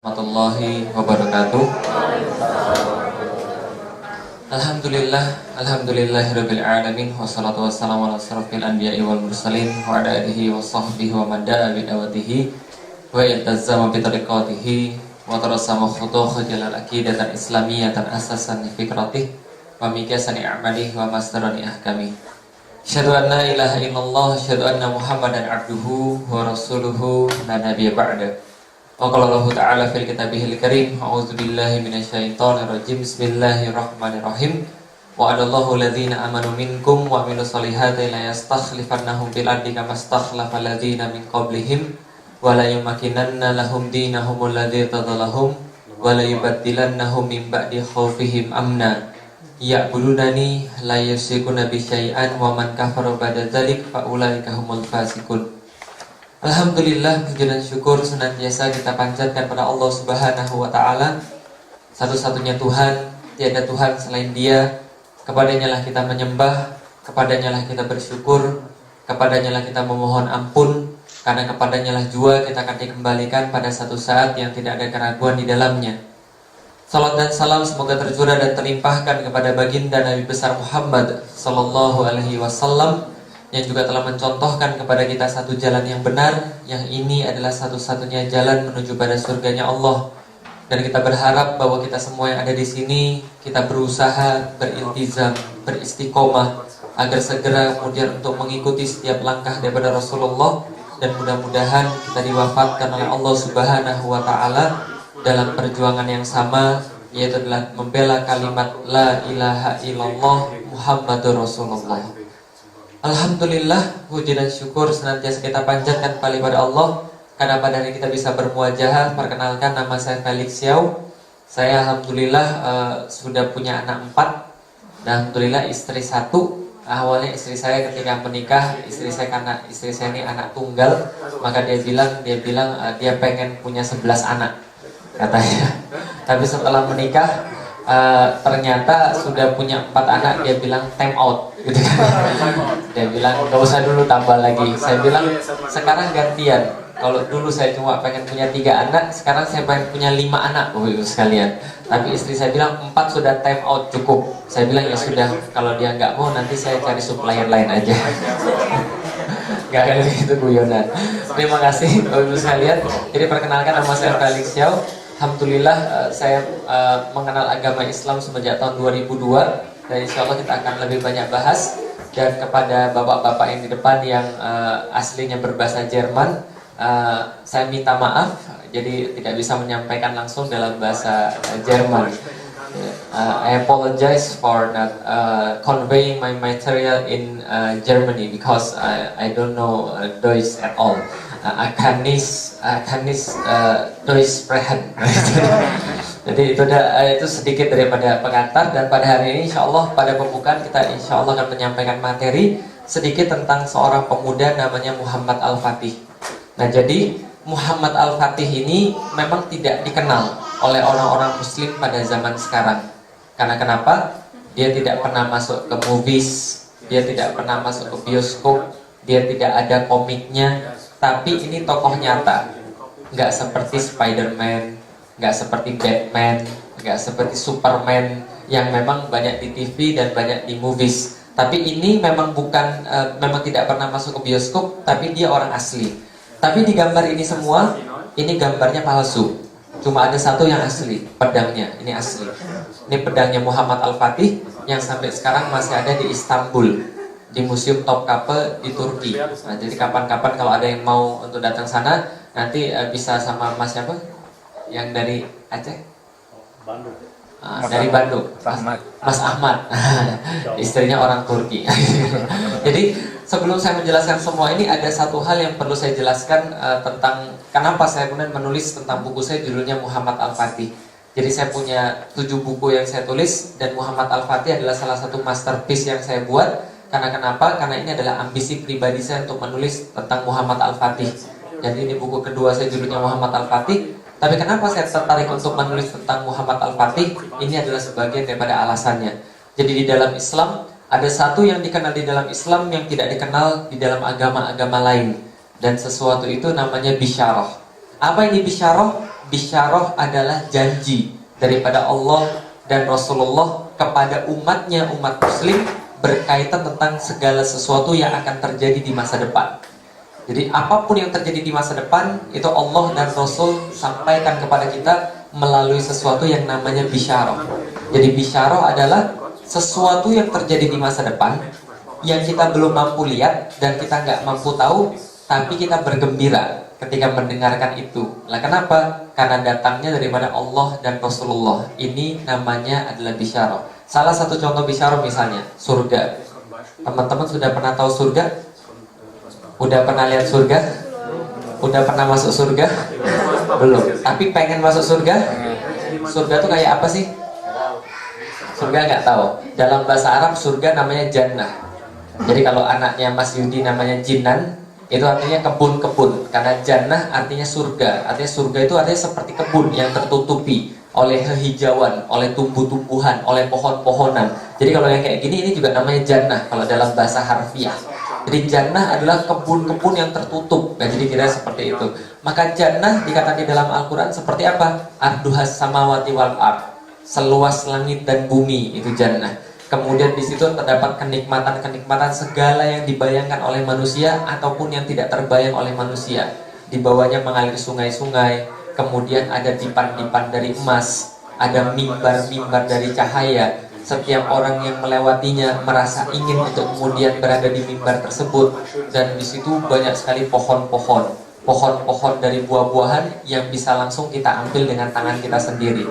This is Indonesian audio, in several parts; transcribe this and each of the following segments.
Warahmatullahi wabarakatuh. Alhamdulillahirabbil alamin wassalatu wassalamu ala asyrofil anbiya'i wal mursalin wa ala alihi wa sahbihi wa man da'a bi da'watihi wa iltazama bi tariqatihi wa tarassama khutuhu jalal aqidatan islamiyatan asasan fikratih wa mikasani a'malih wa masdarani ahkamih. Asyhadu an la ilaha illallah, asyhadu anna Muhammadan abduhu wa rasuluhu la nabiyya ba'da. Wa qala Allah ta'ala fil kitabihil karim, a'udzu billahi minasyaitonir rajim. Bismillahirrahmanirrahim. Wa adallahu alladhina amanu minkum wa amilus solihati la yastakhlifannahum fil ardi kama stakhlafal ladzina min qablihim wa la yumakkinanna lahum dinahum alladzi tadallahum wa la yubaddilannahum min ba'di khaufihim amna ya'budunani la yusyrikuna bi syai'an wa man kafara ba'da dzalik fa ulaika humul fasiqun. Alhamdulillah, puji dan syukur senantiasa kita panjatkan pada Allah Subhanahu wa Ta'ala, satu-satunya Tuhan, tiada Tuhan selain Dia. Kepadanya lah kita menyembah, kepadanya lah kita bersyukur, kepadanya lah kita memohon ampun, karena kepadanya lah jua kita akan dikembalikan pada satu saat yang tidak ada keraguan di dalamnya. Salat dan salam semoga tercurah dan terlimpahkan kepada baginda Nabi besar Muhammad sallallahu alaihi wasallam, yang juga telah mencontohkan kepada kita satu jalan yang benar, yang ini adalah satu-satunya jalan menuju pada surganya Allah. Dan kita berharap bahwa kita semua yang ada di sini, kita berusaha, beriltizam, beristiqomah, agar segera kemudian untuk mengikuti setiap langkah daripada Rasulullah. Dan mudah-mudahan kita diwafatkan oleh Allah Subhanahu wa Ta'ala dalam perjuangan yang sama, yaitu adalah membela kalimat La ilaha illallah Muhammadur Rasulullah. Alhamdulillah, puji dan syukur senantiasa kita panjatkan kembali pada Allah, karena pada hari kita bisa bermuajahah. Perkenalkan, nama saya Felix Xiao. Saya alhamdulillah sudah punya anak 4, dan alhamdulillah istri 1. Awalnya istri saya ketika menikah, istri saya karena istri saya ini anak tunggal, maka dia bilang dia pengen punya 11 anak katanya. Tapi setelah menikah ternyata sudah punya 4 anak, dia bilang time out gitu kan. Dia bilang gak usah dulu, tambah lagi. Saya bilang sekarang gantian. Kalau dulu saya cuma pengen punya 3 anak, sekarang saya pengen punya 5 anak sekalian. Tapi istri saya bilang 4 sudah time out, cukup. Saya bilang ya sudah, kalau dia nggak mau nanti saya cari supplier lain aja. Gak ada itu guyonan. Terima kasih Bapak Ibu sekalian. Jadi perkenalkan, nama saya Felix Xiao. Alhamdulillah saya mengenal agama Islam semenjak tahun 2002, dan insya Allah kita akan lebih banyak bahas. Dan kepada bapak-bapak yang di depan yang aslinya berbahasa Jerman, saya minta maaf, jadi tidak bisa menyampaikan langsung dalam bahasa Jerman. I apologize for not conveying my material in Germany because I don't know Deutsch at all. Kann nicht Deutsch sprechen. Jadi itu sedikit daripada pengantar, dan pada hari ini insya Allah pada pembukaan kita insya Allah akan menyampaikan materi sedikit tentang seorang pemuda namanya Muhammad Al-Fatih. Nah, jadi Muhammad Al-Fatih ini memang tidak dikenal oleh orang-orang muslim pada zaman sekarang. Karena kenapa? Dia tidak pernah masuk ke movies, dia tidak pernah masuk ke bioskop, dia tidak ada komiknya. Tapi ini tokoh nyata, nggak seperti Spider-Man, nggak seperti Batman, nggak seperti Superman yang memang banyak di TV dan banyak di movies. Tapi ini memang memang tidak pernah masuk ke bioskop, tapi dia orang asli. Tapi di gambar ini semua, ini gambarnya palsu. Cuma ada satu yang asli, pedangnya, ini asli. Ini pedangnya Muhammad Al-Fatih yang sampai sekarang masih ada di Istanbul, di Museum Topkapi di Turki. Nah, jadi kapan-kapan kalau ada yang mau untuk datang sana, nanti bisa sama Mas siapa? Yang dari Aceh? Bandung. Dari Bandung. Mas Ahmad. Istrinya orang Turki. Jadi sebelum saya menjelaskan semua ini, ada satu hal yang perlu saya jelaskan tentang kenapa saya kemudian menulis tentang buku saya, judulnya Muhammad Al-Fatih. Jadi saya punya 7 buku yang saya tulis, dan Muhammad Al-Fatih adalah salah satu masterpiece yang saya buat. Karena kenapa? Karena ini adalah ambisi pribadi saya untuk menulis tentang Muhammad Al-Fatih. Jadi ini buku kedua saya, judulnya Muhammad Al-Fatih. Tapi kenapa saya tertarik untuk menulis tentang Muhammad Al-Fatih? Ini adalah sebagian daripada alasannya. Jadi di dalam Islam, ada satu yang dikenal di dalam Islam yang tidak dikenal di dalam agama-agama lain. Dan sesuatu itu namanya bisyarah. Apa ini bisyarah? Bisyarah adalah janji daripada Allah dan Rasulullah kepada umatnya, umat muslim, berkaitan tentang segala sesuatu yang akan terjadi di masa depan. Jadi apapun yang terjadi di masa depan, itu Allah dan Rasul sampaikan kepada kita melalui sesuatu yang namanya bisyarah. Jadi bisyarah adalah sesuatu yang terjadi di masa depan yang kita belum mampu lihat dan kita nggak mampu tahu, tapi kita bergembira ketika mendengarkan itu. Lah kenapa? Karena datangnya daripada Allah dan Rasulullah. Ini namanya adalah bisyarah. Salah satu contoh bisyarah misalnya surga. Teman-teman sudah pernah tahu surga? Udah pernah lihat surga? Udah pernah masuk surga? Belum. Tapi pengen masuk surga? Surga tuh kayak apa sih? Surga nggak tahu. Dalam bahasa Arab surga namanya jannah. Jadi kalau anaknya Mas Yudi namanya Jinan, itu artinya kebun-kebun. Karena jannah artinya surga. Artinya surga itu artinya seperti kebun yang tertutupi oleh hijauan, oleh tumbuh-tumbuhan, oleh pohon-pohonan. Jadi kalau yang kayak gini, ini juga namanya jannah kalau dalam bahasa harfiah. Jadi jannah adalah kebun-kebun yang tertutup. Nah, jadi kira seperti itu. Maka jannah dikatakan di dalam Al-Quran seperti apa? Arduhas samawati wal ard, seluas langit dan bumi, itu jannah. Kemudian di situ terdapat kenikmatan-kenikmatan segala yang dibayangkan oleh manusia ataupun yang tidak terbayang oleh manusia. Di bawahnya mengalir sungai-sungai, kemudian ada dipan-dipan dari emas, ada mimbar-mimbar dari cahaya. Setiap orang yang melewatinya merasa ingin untuk kemudian berada di mimbar tersebut. Dan di situ banyak sekali pohon-pohon dari buah-buahan yang bisa langsung kita ambil dengan tangan kita sendiri.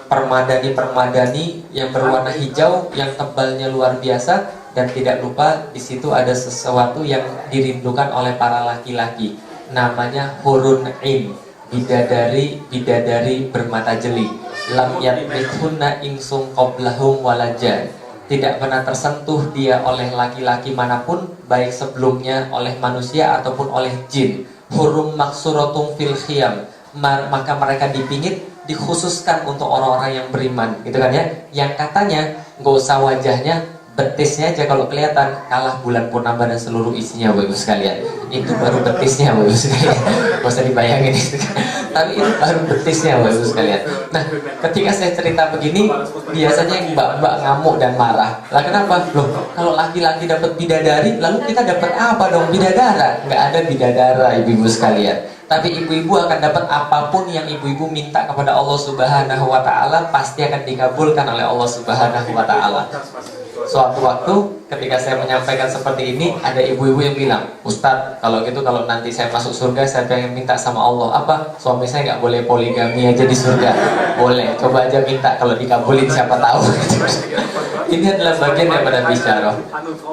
Permadani yang berwarna hijau yang tebalnya luar biasa, dan tidak lupa di situ ada sesuatu yang dirindukan oleh para laki-laki, namanya hurun ain, bidadari bermata jeli. Lam yatmithunna insum qablahum walajan, tidak pernah tersentuh dia oleh laki-laki manapun, baik sebelumnya oleh manusia ataupun oleh jin. Hurum maksuratum fil khiyam, maka mereka dipingit, dikhususkan untuk orang-orang yang beriman, gitu kan ya. Yang katanya nggak usah wajahnya, betisnya aja kalau kelihatan kalah bulan purnama dan seluruh isinya, Bapak Ibu sekalian. Itu baru betisnya, Bapak Ibu sekalian. Nggak usah dibayangin itu. Tapi itu baru betisnya, Bapak Ibu sekalian. Nah, ketika saya cerita begini, biasanya yang mbak-mbak ngamuk dan marah. Lah kenapa? Loh, kalau laki-laki dapat bidadari, lalu kita dapat apa dong? Bidadara? Nggak ada bidadara, ibu-ibu sekalian. Tapi ibu-ibu akan dapat apapun yang ibu-ibu minta kepada Allah Subhanahu wa Ta'ala, pasti akan dikabulkan oleh Allah Subhanahu wa Ta'ala. Suatu waktu ketika saya menyampaikan seperti ini, ada ibu-ibu yang bilang, Ustadz, kalau gitu kalau nanti saya masuk surga, saya pengen minta sama Allah apa? Suami saya nggak boleh poligami aja di surga. Boleh, coba aja minta, kalau dikabulin siapa tahu. Ini adalah bagian daripada bisyarah.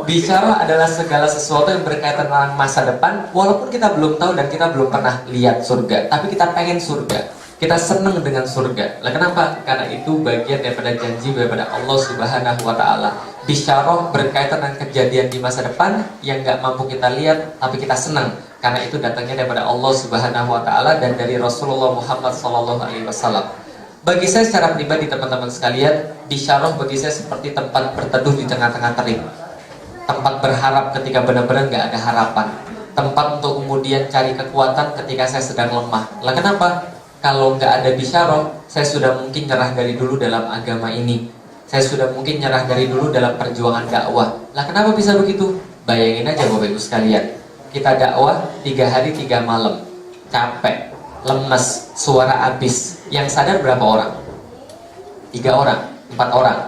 Bisyarah adalah segala sesuatu yang berkaitan dengan masa depan, walaupun kita belum tahu dan kita belum pernah lihat surga, tapi kita pengen surga, kita senang dengan surga. Lah kenapa? Karena itu bagian daripada janji daripada Allah Subhanahu wa Ta'ala. Bisyarah berkaitan dengan kejadian di masa depan yang nggak mampu kita lihat, tapi kita senang karena itu datangnya daripada Allah Subhanahu wa Ta'ala dan dari Rasulullah Muhammad SAW. Bagi saya secara pribadi, teman-teman sekalian, bisyarah bagi saya seperti tempat berteduh di tengah-tengah terik, tempat berharap ketika benar-benar nggak ada harapan, tempat untuk kemudian cari kekuatan ketika saya sedang lemah. Lah kenapa? Kalau nggak ada bisyarah, saya sudah mungkin nyerah dari dulu dalam agama ini. Saya sudah mungkin nyerah dari dulu dalam perjuangan dakwah. Lah kenapa bisa begitu? Bayangin aja Bapak Ibu sekalian, kita dakwah 3 hari 3 malam, capek, lemes, suara habis. Yang sadar berapa orang? 3 orang, 4 orang.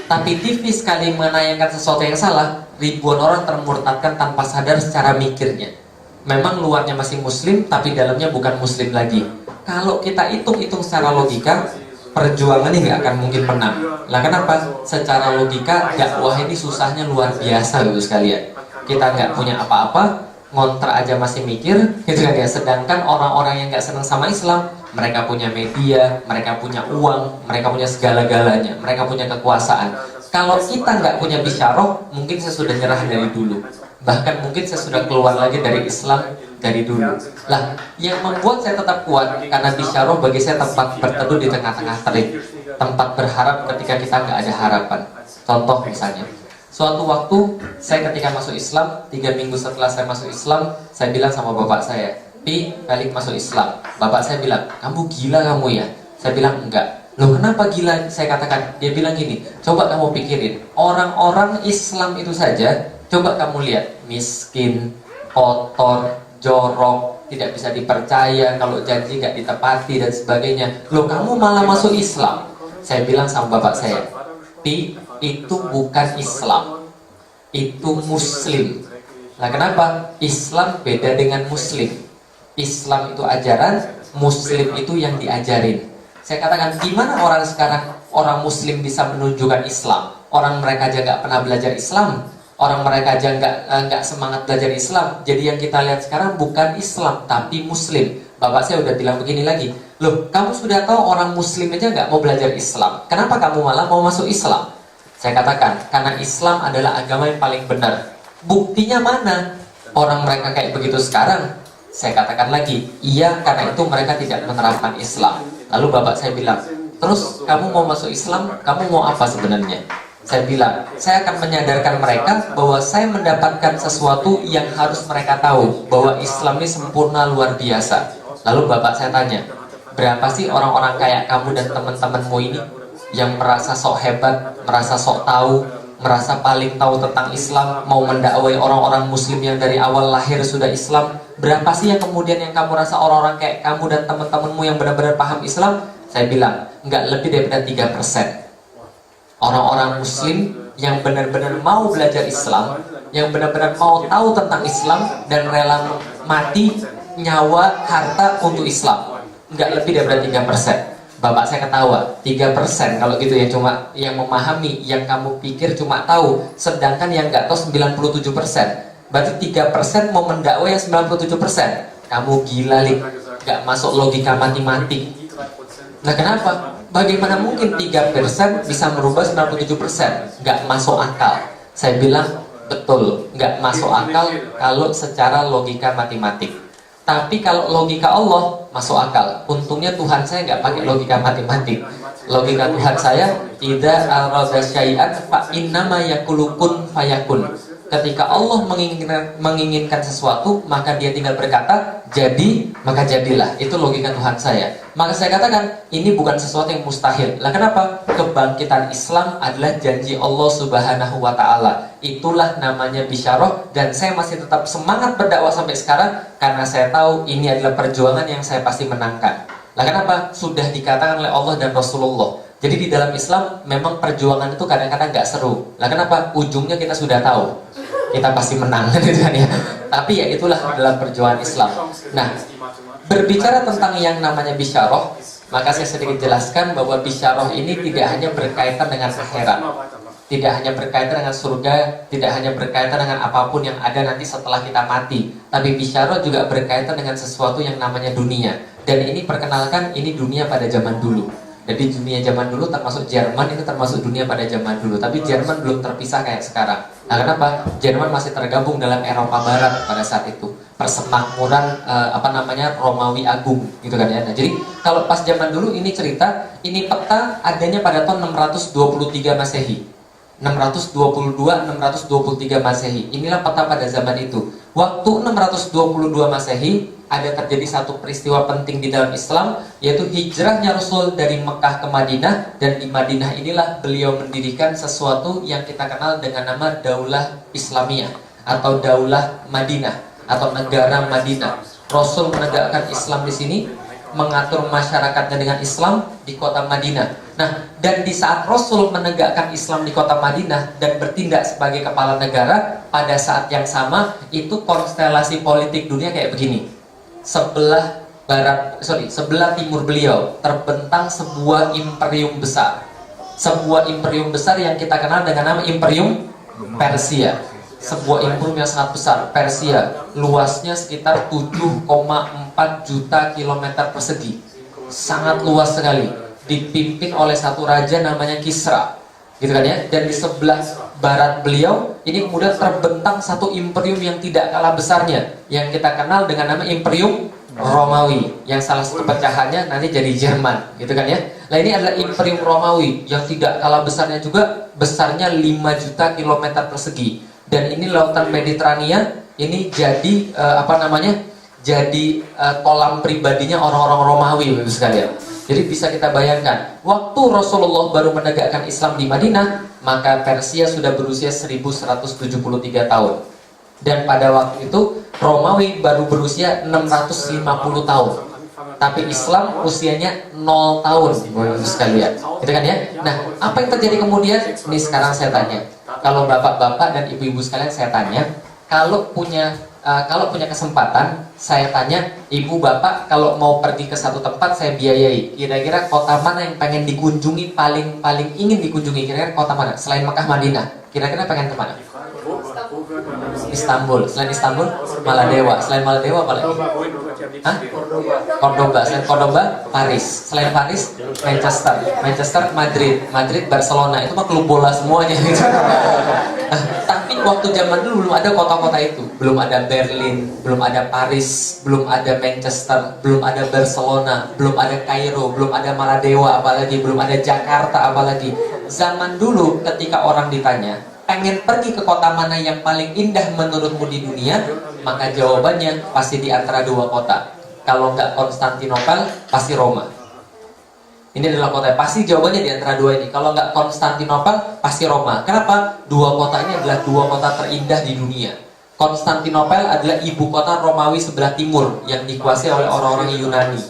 Tapi TV sekali menayangkan sesuatu yang salah, ribuan orang termurtadkan tanpa sadar secara mikirnya. Memang luarnya masih muslim, tapi dalamnya bukan muslim lagi. Kalau kita hitung-hitung secara logika, perjuangan ini nggak akan mungkin menang. Lah kenapa? Secara logika, dakwah ini susahnya luar biasa, Bapak sekalian. Kita nggak punya apa-apa, ngontrak aja masih mikir, gitu kan ya. Sedangkan orang-orang yang nggak senang sama Islam, mereka punya media, mereka punya uang, mereka punya segala-galanya, mereka punya kekuasaan. Kalau kita nggak punya bisyarah, mungkin saya sudah nyerah dari dulu. Bahkan mungkin saya sudah keluar lagi dari Islam dari dulu. Lah, yang membuat saya tetap kuat karena bisyarah bagi saya tempat berteduh di tengah-tengah terik, tempat berharap ketika kita nggak ada harapan. Contoh misalnya, suatu waktu saya ketika masuk Islam, 3 minggu setelah saya masuk Islam, saya bilang sama bapak saya, Pi, balik masuk Islam. Bapak saya bilang, kamu gila kamu ya? Saya bilang, enggak. Loh kenapa gila? Saya katakan, dia bilang gini, coba kamu pikirin, orang-orang Islam itu saja, coba kamu lihat, miskin, kotor, jorok, tidak bisa dipercaya, kalau janji nggak ditepati dan sebagainya. Loh kamu malah masuk Islam? Saya bilang sama bapak saya, Pi, itu bukan Islam, itu Muslim. Nah kenapa? Islam beda dengan Muslim. Islam itu ajaran, Muslim itu yang diajarin. Saya katakan, gimana orang sekarang, orang Muslim bisa menunjukkan Islam? Orang mereka aja nggak pernah belajar Islam, orang mereka aja nggak semangat belajar Islam. Jadi yang kita lihat sekarang bukan Islam, tapi Muslim. Bapak saya udah bilang begini lagi, loh kamu sudah tahu orang Muslim aja nggak mau belajar Islam, kenapa kamu malah mau masuk Islam? Saya katakan, karena Islam adalah agama yang paling benar. Buktinya mana? Orang mereka kayak begitu sekarang. Saya katakan lagi, iya, karena itu mereka tidak menerapkan Islam. Lalu bapak saya bilang, terus kamu mau masuk Islam, kamu mau apa sebenarnya? Saya bilang, saya akan menyadarkan mereka bahwa saya mendapatkan sesuatu yang harus mereka tahu, bahwa Islam ini sempurna luar biasa. Lalu bapak saya tanya, berapa sih orang-orang kayak kamu dan teman-temanmu ini yang merasa sok hebat, merasa sok tahu, merasa paling tahu tentang Islam, mau mendakwai orang-orang Muslim yang dari awal lahir sudah Islam? Berapa sih yang kemudian yang kamu rasa orang-orang kayak kamu dan teman-temanmu yang benar-benar paham Islam? Saya bilang, nggak lebih daripada 3%. Orang-orang Muslim yang benar-benar mau belajar Islam, yang benar-benar mau tahu tentang Islam dan rela mati, nyawa, harta untuk Islam. Nggak lebih daripada 3%. Bapak saya ketawa, 3% kalau gitu ya, cuma yang memahami, yang kamu pikir cuma tahu, sedangkan yang nggak tahu 97%. Berarti 3% mau mendakwai yang 97%. Kamu gila, Lik, nggak masuk logika matematik. Nah kenapa? Bagaimana mungkin 3% bisa merubah 97%? Nggak masuk akal. Saya bilang, betul, nggak masuk akal kalau secara logika matematik. Tapi kalau logika Allah masuk akal. Untungnya Tuhan saya nggak pakai logika matematik. Logika Tuhan saya, idza arada syai'an fa innama yaqulu kun fayakun. Ketika Allah menginginkan sesuatu, maka dia tinggal berkata, jadi, maka jadilah. Itu logika Tuhan saya. Maka saya katakan, ini bukan sesuatu yang mustahil. Lah kenapa? Kebangkitan Islam adalah janji Allah Subhanahu wa Ta'ala. Itulah namanya bisyarah. Dan saya masih tetap semangat berdakwah sampai sekarang, karena saya tahu ini adalah perjuangan yang saya pasti menangkan. Lah kenapa? Sudah dikatakan oleh Allah dan Rasulullah. Jadi di dalam Islam memang perjuangan itu kadang-kadang nggak seru. Lah kenapa? Ujungnya kita sudah tahu, kita pasti menang, gitu kan ya. Tapi ya itulah dalam perjuangan Islam. Nah, berbicara tentang yang namanya bisyarah, maka saya sedikit jelaskan bahwa bisyarah ini tidak hanya berkaitan dengan akhirat, tidak hanya berkaitan dengan surga, tidak hanya berkaitan dengan apapun yang ada nanti setelah kita mati. Tapi bisyarah juga berkaitan dengan sesuatu yang namanya dunia. Dan ini perkenalkan, ini dunia pada zaman dulu. Jadi dunia zaman dulu termasuk Jerman, itu termasuk dunia pada zaman dulu. Tapi Jerman belum terpisah kayak sekarang. Nah kenapa? Jerman masih tergabung dalam Eropa Barat pada saat itu. Persemakmuran Romawi Agung, gitu kan ya. Nah jadi kalau pas zaman dulu ini cerita, ini peta adanya pada tahun 623 Masehi. 623 Masehi. Inilah peta pada zaman itu. Waktu 622 Masehi ada terjadi satu peristiwa penting di dalam Islam, yaitu hijrahnya Rasul dari Mekah ke Madinah. Dan di Madinah inilah beliau mendirikan sesuatu yang kita kenal dengan nama Daulah Islamiyah atau Daulah Madinah atau negara Madinah. Rasul menegakkan Islam di sini, mengatur masyarakatnya dengan Islam di kota Madinah. Nah, dan di saat Rasul menegakkan Islam di kota Madinah dan bertindak sebagai kepala negara, pada saat yang sama itu konstelasi politik dunia kayak begini. Sebelah timur beliau terbentang sebuah imperium besar. Sebuah imperium besar yang kita kenal dengan nama Imperium Persia. Sebuah imperium yang sangat besar, Persia. Luasnya sekitar 7,4 juta kilometer persegi. Sangat luas sekali. Dipimpin oleh satu raja namanya Kisra, gitu kan ya. Dan di sebelah barat beliau ini kemudian terbentang satu imperium yang tidak kalah besarnya, yang kita kenal dengan nama Imperium Romawi, yang salah satu pecahannya nanti jadi Jerman, gitu kan ya. Nah ini adalah Imperium Romawi yang tidak kalah besarnya juga, besarnya 5 juta kilometer persegi. Dan ini lautan Mediterania ini jadi jadi kolam pribadinya orang-orang Romawi, Bapak sekalian. Jadi bisa kita bayangkan, waktu Rasulullah baru menegakkan Islam di Madinah, maka Persia sudah berusia 1173 tahun. Dan pada waktu itu Romawi baru berusia 650 tahun. Tapi Islam usianya 0 tahun, Bapak sekalian. Gitu kan ya? Nah, apa yang terjadi kemudian? Ini sekarang saya tanya. Kalau bapak-bapak dan ibu-ibu sekalian saya tanya, kalau punya kesempatan, saya tanya, ibu bapak kalau mau pergi ke satu tempat saya biayai. Kira-kira kota mana yang pengen dikunjungi, paling ingin dikunjungi? Kira-kira kota mana? Selain Mekah, Madinah, kira-kira pengen kemana? Istanbul. Selain Istanbul, Maladewa. Selain Maladewa apa lagi? Hah? Cordoba. Selain Cordoba, Paris. Selain Paris, Manchester, Madrid, Barcelona. Itu mah klub bola semuanya gitu. Tapi waktu zaman dulu belum ada kota-kota itu. Belum ada Berlin, belum ada Paris, belum ada Manchester, belum ada Barcelona, belum ada Kairo, belum ada Maladewa apalagi, belum ada Jakarta apalagi. Zaman dulu ketika orang ditanya, pengen pergi ke kota mana yang paling indah menurutmu di dunia, maka jawabannya pasti di antara dua kota. Kalau nggak Konstantinopel, pasti Roma. Ini adalah kota, pasti jawabannya di antara dua ini. Kalau nggak Konstantinopel, pasti Roma. Kenapa? Dua kota ini adalah dua kota terindah di dunia. Konstantinopel adalah ibu kota Romawi sebelah timur yang dikuasai oleh orang-orang Yunani.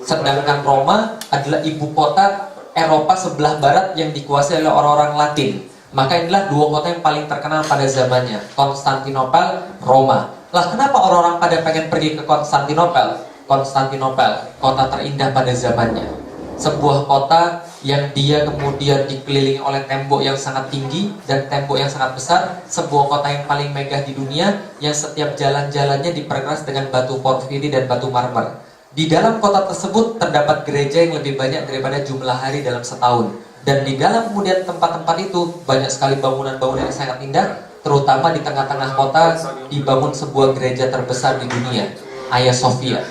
Sedangkan Roma adalah ibu kota Eropa sebelah barat yang dikuasai oleh orang-orang Latin. Maka inilah dua kota yang paling terkenal pada zamannya, Konstantinopel, Roma. Lah kenapa orang-orang pada pengen pergi ke Konstantinopel? Konstantinopel, kota terindah pada zamannya. Sebuah kota yang dia kemudian dikelilingi oleh tembok yang sangat tinggi dan tembok yang sangat besar. Sebuah kota yang paling megah di dunia, yang setiap jalan-jalannya diperkeras dengan batu porfiri dan batu marmer. Di dalam kota tersebut terdapat gereja yang lebih banyak daripada jumlah hari dalam setahun. Dan di dalam kemudian tempat-tempat itu banyak sekali bangunan-bangunan yang sangat indah. Terutama di tengah-tengah kota dibangun sebuah gereja terbesar di dunia, Hagia Sophia.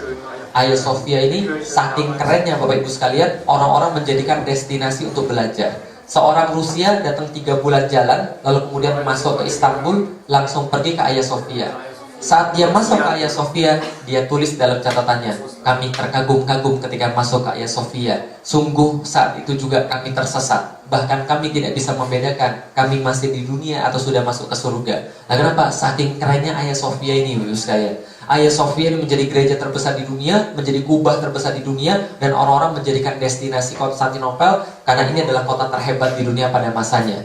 Hagia Sophia ini saking kerennya Bapak Ibu sekalian, orang-orang menjadikan destinasi untuk belajar. Seorang Rusia datang 3 bulan jalan, lalu kemudian masuk ke Istanbul, langsung pergi ke Hagia Sophia. Saat dia masuk ke Hagia Sophia, dia tulis dalam catatannya, kami terkagum-kagum ketika masuk ke Hagia Sophia. Sungguh saat itu juga kami tersesat. Bahkan kami tidak bisa membedakan kami masih di dunia atau sudah masuk ke surga. Nah kenapa? Saking kerennya Hagia Sophia ini, Bapak sekalian. Hagia Sophia ini menjadi gereja terbesar di dunia, menjadi kubah terbesar di dunia, dan orang-orang menjadikan destinasi Konstantinopel karena ini adalah kota terhebat di dunia pada masanya.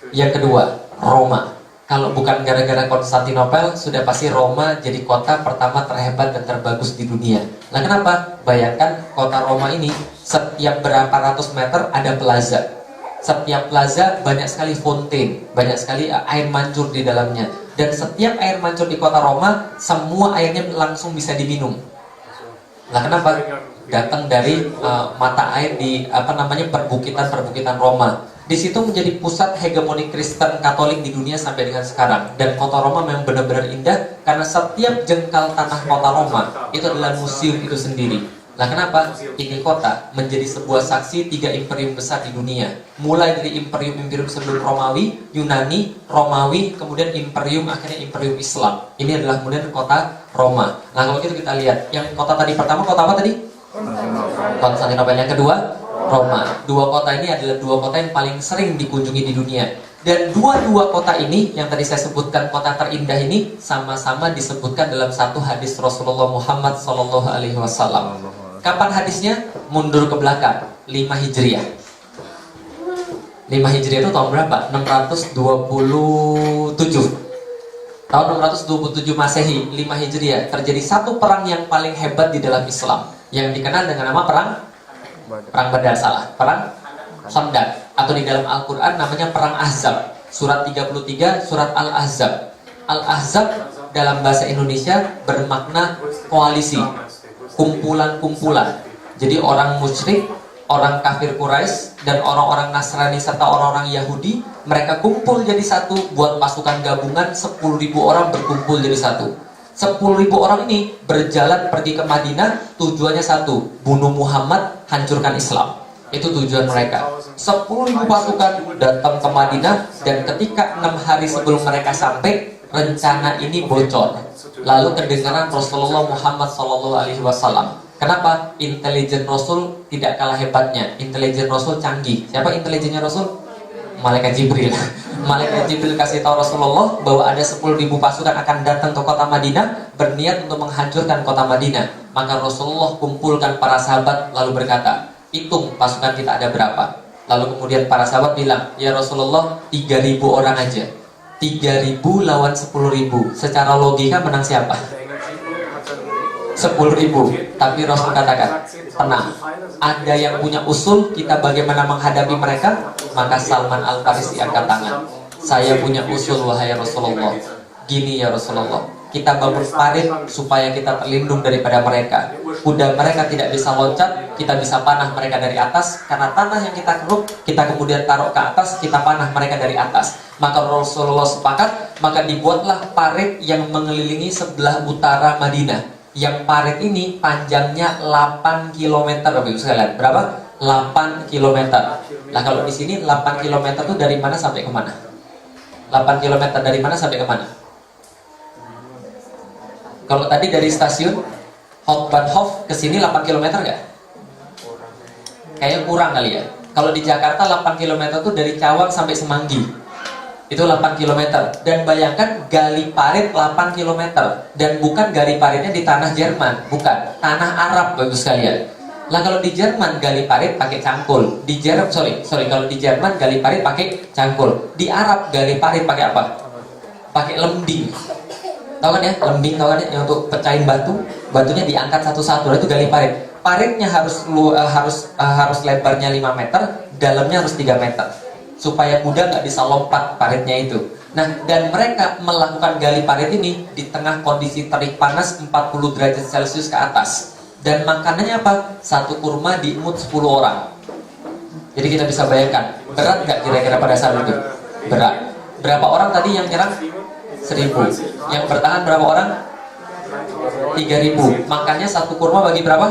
Yang kedua, Roma. Kalau bukan gara-gara Konstantinopel, sudah pasti Roma jadi kota pertama terhebat dan terbagus di dunia. Nah kenapa? Bayangkan kota Roma ini setiap berapa ratus meter ada plaza. Setiap plaza banyak sekali fontaine, banyak sekali air mancur di dalamnya. Dan setiap air mancur di kota Roma, semua airnya langsung bisa diminum. Nah kenapa? Datang dari mata air di perbukitan Roma. Di situ menjadi pusat hegemoni Kristen Katolik di dunia sampai dengan sekarang. Dan kota Roma memang benar-benar indah karena setiap jengkal tanah kota Roma itu adalah museum itu sendiri. Nah kenapa? Ini kota menjadi sebuah saksi 3 imperium besar di dunia. Mulai dari imperium-imperium sebelum Romawi, Yunani, Romawi, kemudian akhirnya imperium Islam. Ini adalah kemudian kota Roma. Nah kalau gitu kita lihat, yang kota tadi pertama, kota apa tadi? Konstantinopel. Yang kedua, Roma. Dua kota ini adalah dua kota yang paling sering dikunjungi di dunia. Dan dua kota ini yang tadi saya sebutkan kota terindah ini sama-sama disebutkan dalam satu hadis Rasulullah Muhammad SAW. Kapan hadisnya? Mundur ke belakang, 5 Hijriah. 5 Hijriah itu tahun berapa? 627. Tahun 627 Masehi, 5 Hijriah, terjadi satu perang yang paling hebat di dalam Islam, yang dikenal dengan nama perang Khandaq, atau di dalam Al-Quran namanya perang Ahzab. Surat 33, surat Al-Ahzab. Al-Ahzab dalam bahasa Indonesia bermakna koalisi, kumpulan-kumpulan. Jadi orang musyrik, orang kafir Quraisy, dan orang-orang Nasrani serta orang-orang Yahudi, mereka kumpul jadi satu buat pasukan gabungan. 10.000 orang berkumpul jadi satu. 10.000 orang ini berjalan pergi ke Madinah, tujuannya satu, bunuh Muhammad, hancurkan Islam. Itu tujuan mereka. 10.000 pasukan datang ke Madinah, dan ketika 6 hari sebelum mereka sampai, rencana ini bocor. Lalu kedengaran Rasulullah Muhammad SAW. Kenapa? Intelijen Rasul tidak kalah hebatnya. Intelijen Rasul canggih. Siapa intelijennya Rasul? Malaikat Jibril. Malaikat Jibril kasih tahu Rasulullah bahwa ada 10.000 pasukan akan datang ke kota Madinah, berniat untuk menghancurkan kota Madinah. Maka Rasulullah kumpulkan para sahabat lalu berkata, hitung pasukan kita ada berapa. Lalu kemudian para sahabat bilang, ya Rasulullah 3.000 orang aja. 3.000 lawan 10.000. Secara logika menang siapa? 10.000. Tapi Rasul katakan, tenang, ada yang punya usul kita bagaimana menghadapi mereka. Maka Salman Al-Farisi angkat tangan, saya punya usul wahai Rasulullah. Gini ya Rasulullah, kita bangun parit supaya kita terlindung daripada mereka. Kuda mereka tidak bisa loncat, kita bisa panah mereka dari atas. Karena tanah yang kita keruk, kita kemudian taruh ke atas, kita panah mereka dari atas. Maka Rasulullah sepakat, maka dibuatlah parit yang mengelilingi sebelah utara Madinah. Yang parit ini panjangnya 8 km, Bapak Ibu sekalian. Berapa? 8 km. Nah kalau di sini 8 km itu dari mana sampai ke mana? 8 km dari mana sampai ke mana? Kalau tadi dari stasiun Hauptbahnhof ke sini 8 km nggak? Kayaknya kurang kali ya. Kalau di Jakarta 8 km itu dari Cawang sampai Semanggi. Itu 8 km. Dan bayangkan gali parit 8 km. Dan bukan gali paritnya di tanah Jerman, bukan, tanah Arab, bagus sekalian. Lah kalau di Jerman gali parit pakai cangkul. Di Jerman kalau di Jerman gali parit pakai cangkul. Di Arab gali parit pakai apa? Pakai lembing. Tahu kan ya? Lembing tahu kan ya? Yang untuk pecahin batu, batunya diangkat satu-satu. Itu gali parit. Paritnya harus lebarnya 5 meter, dalamnya harus 3 meter. Supaya kuda nggak bisa lompat paritnya itu. Nah, dan mereka melakukan gali parit ini di tengah kondisi terik panas 40 derajat Celcius ke atas. Dan makanannya apa? Satu kurma diemut 10 orang. Jadi kita bisa bayangkan, berat nggak kira-kira pada saat itu? Berat. Berapa orang tadi yang nyerang? 1.000. Yang bertahan berapa orang? 3.000. Makannya satu kurma bagi berapa?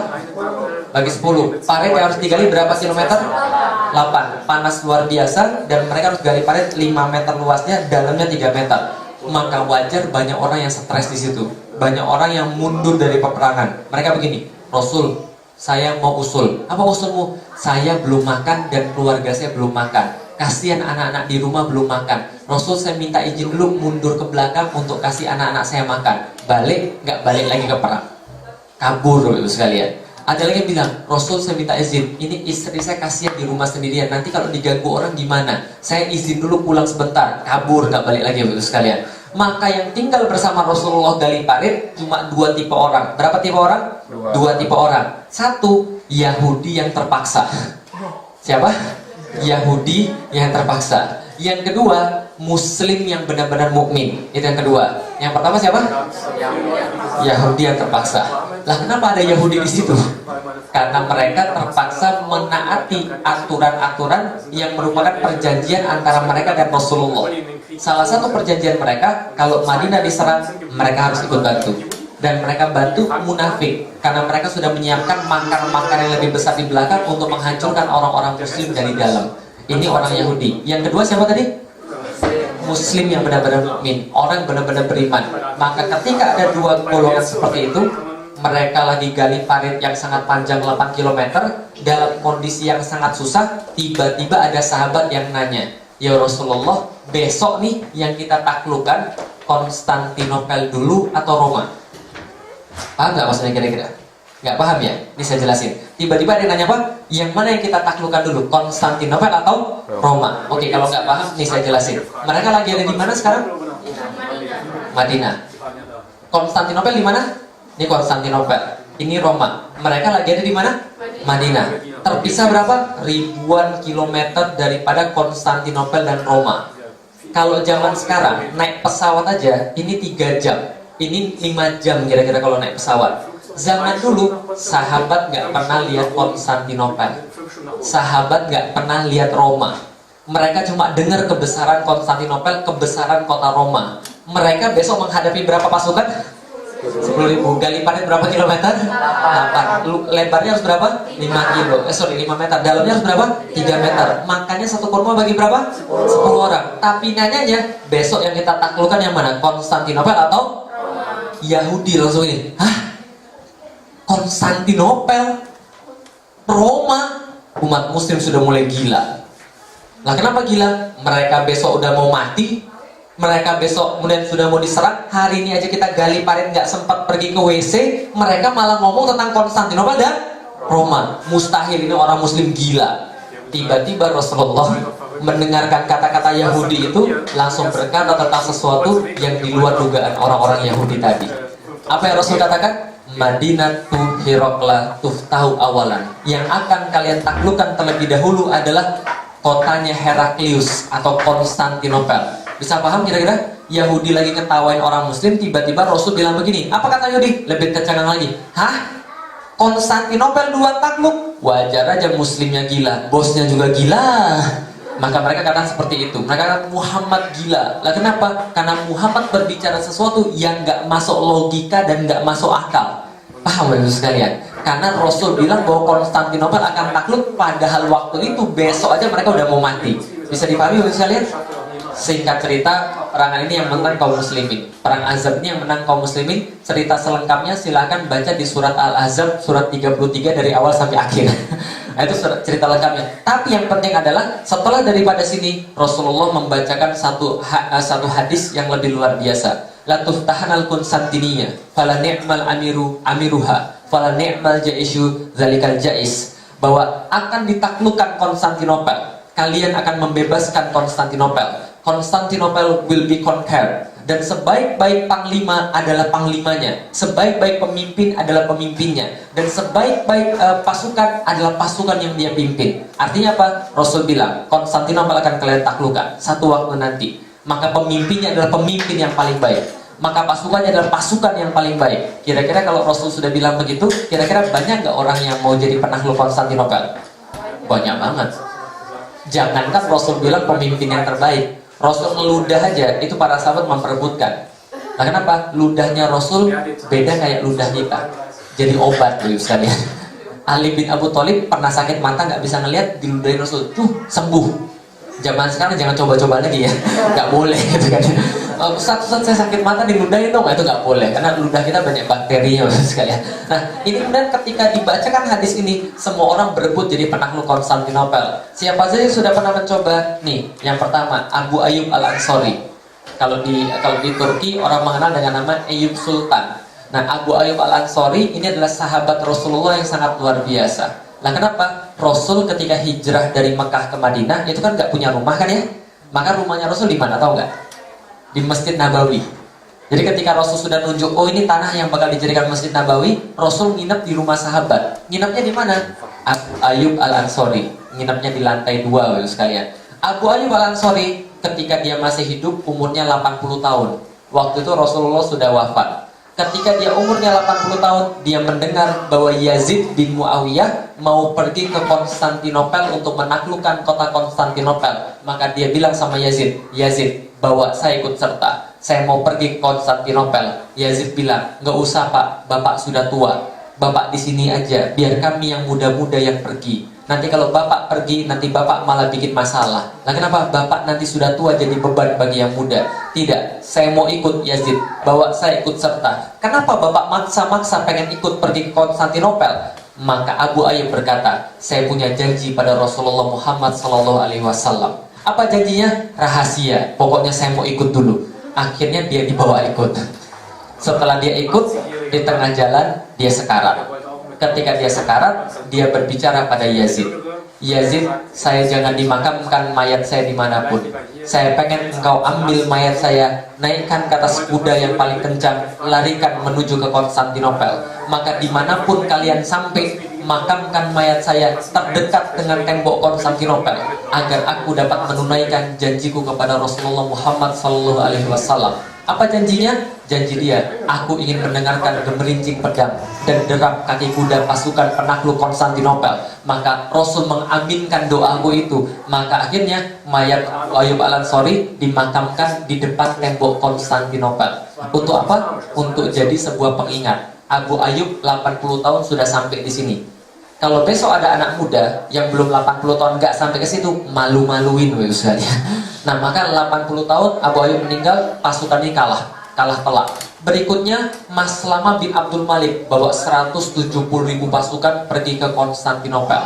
Bagi 10. Parit yang harus digali berapa kilometer? 8. Panas luar biasa. Dan mereka harus gali parit 5 meter luasnya, dalamnya 3 meter. Maka wajar banyak orang yang stres di situ. Banyak orang yang mundur dari peperangan. Mereka begini, Rasul, saya mau usul. Apa usulmu? Saya belum makan dan keluarga saya belum makan. Kasihan anak-anak di rumah belum makan. Rasul, saya minta izin dulu mundur ke belakang untuk kasih anak-anak saya makan. Balik, nggak balik lagi ke perang. Kabur itu sekalian. Ada lagi yang bilang, Rasul saya minta izin, ini istri saya kasihan di rumah sendirian, nanti kalau diganggu orang gimana? Saya izin dulu pulang sebentar, kabur, nggak balik lagi itu sekalian. Maka yang tinggal bersama Rasulullah gali parit cuma 2 tipe orang. Berapa tipe orang? 2 tipe orang. Satu, Yahudi yang terpaksa. Siapa? Yahudi yang terpaksa. Yang kedua, Muslim yang benar-benar mukmin. Itu yang kedua. Yang pertama siapa? Yahudi yang terpaksa. Lah kenapa ada Yahudi di situ? Karena mereka terpaksa menaati aturan-aturan yang merupakan perjanjian antara mereka dan Rasulullah. Salah satu perjanjian mereka, kalau Madinah diserang, mereka harus ikut bantu. Dan mereka bantu munafik karena mereka sudah menyiapkan makar-makar yang lebih besar di belakang untuk menghancurkan orang-orang Muslim dari dalam. Ini orang Yahudi. Yang kedua siapa tadi? Muslim yang benar-benar mukmin, orang benar-benar beriman. Maka ketika ada 2 golongan seperti itu, mereka lagi gali parit yang sangat panjang 8 km dalam kondisi yang sangat susah. Tiba-tiba ada sahabat yang nanya, ya Rasulullah, besok nih yang kita taklukkan Konstantinopel dulu atau Roma? Paham nggak maksudnya kira-kira? Nggak paham ya? Ini saya jelasin. Tiba-tiba ada yang nanya apa? Yang mana yang kita taklukkan dulu? Konstantinopel atau Roma? Oke, kalau nggak paham, ini saya jelasin. Mereka lagi ada di mana sekarang? Madinah. Konstantinopel di mana? Ini Konstantinopel. Ini Roma. Mereka lagi ada di mana? Madinah. Terpisah berapa? Ribuan kilometer daripada Konstantinopel dan Roma. Kalau zaman sekarang naik pesawat aja, ini 3 jam. Ini 5 jam kira-kira kalau naik pesawat. Zaman dulu, sahabat nggak pernah lihat Konstantinopel. Sahabat nggak pernah lihat Roma. Mereka cuma dengar kebesaran Konstantinopel, kebesaran kota Roma. Mereka besok menghadapi berapa pasukan? 10.000. Gali parit berapa kilometer? 8. Lebarnya harus berapa? 5 kilo. 5 meter. Dalamnya harus berapa? 3 meter. Makanya satu kurma bagi berapa? 10 orang. Tapi nanyanya, besok yang kita taklukkan yang mana? Konstantinopel atau Yahudi? Langsung ini, hah? Konstantinopel? Roma? Umat muslim sudah mulai gila. Nah, kenapa gila? Mereka besok udah mau mati, mereka besok kemudian sudah mau diserang. Hari ini aja kita gali parit nggak sempat pergi ke WC, mereka malah ngomong tentang Konstantinopel dan Roma. Mustahil, ini orang muslim gila. Tiba-tiba Rasulullah mendengarkan kata-kata Yahudi itu, langsung berkata tentang sesuatu yang di luar dugaan orang-orang Yahudi tadi. Apa yang Rasul katakan? Madinatu Hirokla tuftahu awalan. Yang akan kalian taklukkan terlebih dahulu adalah kotanya Heraklius atau Konstantinopel. Bisa paham kira-kira? Yahudi lagi ketawain orang muslim, tiba-tiba Rasul bilang begini. Apa kata Yahudi? Lebih kecengang lagi. Hah? Konstantinopel duluan takluk? Wajar aja muslimnya gila, bosnya juga gila. Maka mereka katakan seperti itu. Mereka katakan Muhammad gila. Lah kenapa? Karena Muhammad berbicara sesuatu yang gak masuk logika dan gak masuk akal. Paham Bapak sekalian? Karena Rasul bilang bahwa Konstantinopel akan takluk, padahal waktu itu besok aja mereka udah mau mati. Bisa dipahami Bapak sekalian? Singkat cerita, perangan ini yang menang kaum muslimin. Perang Ahzab ini yang menang kaum muslimin. Cerita selengkapnya silahkan baca di surat Al-Ahzab, surat 33 dari awal sampai akhir. Nah, itu cerita lengkapnya. Tapi yang penting adalah setelah daripada sini Rasulullah membacakan satu hadis yang lebih luar biasa. La tuftahanal Konstantinia fala ni'mal amiruha fala ni'mal jaisyu zalikal jais. Bahwa akan ditaklukkan Konstantinopel, kalian akan membebaskan Konstantinopel. Konstantinopel will be conquered. Dan sebaik-baik panglima adalah panglimanya, sebaik-baik pemimpin adalah pemimpinnya, dan sebaik-baik pasukan adalah pasukan yang dia pimpin. Artinya apa? Rasul bilang Konstantinopel akan kalian taklukkan satu waktu nanti. Maka pemimpinnya adalah pemimpin yang paling baik, maka pasukannya adalah pasukan yang paling baik. Kira-kira kalau Rasul sudah bilang begitu, kira-kira banyak nggak orang yang mau jadi penakluk Konstantinopel? Banyak banget. Jangankan Rasul bilang pemimpin yang terbaik, Rasul meludah aja, itu para sahabat memperebutkan. Nah kenapa? Ludahnya Rasul beda kayak ludah kita. Jadi obat loh sekalian. Ali bin Abu Thalib pernah sakit mata nggak bisa ngelihat, diludahin Rasul, tuh sembuh. Zaman sekarang jangan coba-coba lagi ya, nggak boleh gitu kan. Ustaz saya sakit mata diludahin dong, itu nggak boleh karena ludah kita banyak bakterinya sekalian. Nah ini kemudian ketika dibacakan hadis ini, semua orang berebut jadi penakluk Konstantinopel. Siapa saja yang sudah pernah mencoba? Nih, yang pertama Abu Ayyub Al-Ansari. Kalau di Turki orang mengenal dengan nama Ayyub Sultan. Nah Abu Ayyub Al-Ansari ini adalah sahabat Rasulullah yang sangat luar biasa. Nah kenapa? Rasul ketika hijrah dari Mekah ke Madinah itu kan nggak punya rumah kan ya? Maka rumahnya Rasul di mana tahu nggak? Di Masjid Nabawi. Jadi ketika Rasul sudah nunjuk, oh ini tanah yang bakal dijadikan Masjid Nabawi, Rasul nginep di rumah sahabat. Nginepnya di mana? Abu Ayyub Al-Ansari. Nginepnya di lantai 2 sekalian. Abu Ayyub Al-Ansari ketika dia masih hidup umurnya 80 tahun. Waktu itu Rasulullah sudah wafat. Ketika dia umurnya 80 tahun, dia mendengar bahwa Yazid bin Muawiyah mau pergi ke Konstantinopel untuk menaklukkan kota Konstantinopel. Maka dia bilang sama Yazid, Yazid, bawa saya ikut serta. Saya mau pergi ke Konstantinopel. Yazid bilang, nggak usah Pak, Bapak sudah tua. Bapak di sini aja, biar kami yang muda-muda yang pergi. Nanti kalau Bapak pergi, nanti Bapak malah bikin masalah. Nah kenapa? Bapak nanti sudah tua jadi beban bagi yang muda. Tidak, saya mau ikut Yazid, bawa saya ikut serta. Kenapa Bapak maksa-maksa pengen ikut pergi ke Konstantinopel? Maka Abu Ayyub berkata, saya punya janji pada Rasulullah Muhammad SAW. Apa janjinya? Rahasia. Pokoknya saya mau ikut dulu. Akhirnya dia dibawa ikut. Setelah dia ikut, di tengah jalan dia sekarat. Ketika dia sekarat, dia berbicara pada Yazid. Yazid, saya jangan dimakamkan mayat saya dimanapun. Saya pengen engkau ambil mayat saya, naikkan ke atas kuda yang paling kencang, larikan menuju ke Konstantinopel. Maka dimanapun kalian sampai, makamkan mayat saya terdekat dengan tembok Konstantinopel, agar aku dapat menunaikan janjiku kepada Rasulullah Muhammad SAW. Apa janjinya? Janji dia, aku ingin mendengarkan gemerincing pedang dan derap kaki kuda pasukan penakluk Konstantinopel. Maka Rasul mengaminkan doaku itu. Maka akhirnya mayat Ayyub al-Ansari dimakamkan di depan tembok Konstantinopel. Untuk apa? Untuk jadi sebuah pengingat. Abu Ayyub 80 tahun sudah sampai di sini. Kalau besok ada anak muda yang belum 80 tahun nggak sampai ke situ, malu-maluin misalnya. Nah, maka 80 tahun Abu Ayyub meninggal, pasukan ini kalah telak. Berikutnya Maslama bin Abdul Malik bawa 170.000 pasukan pergi ke Konstantinopel.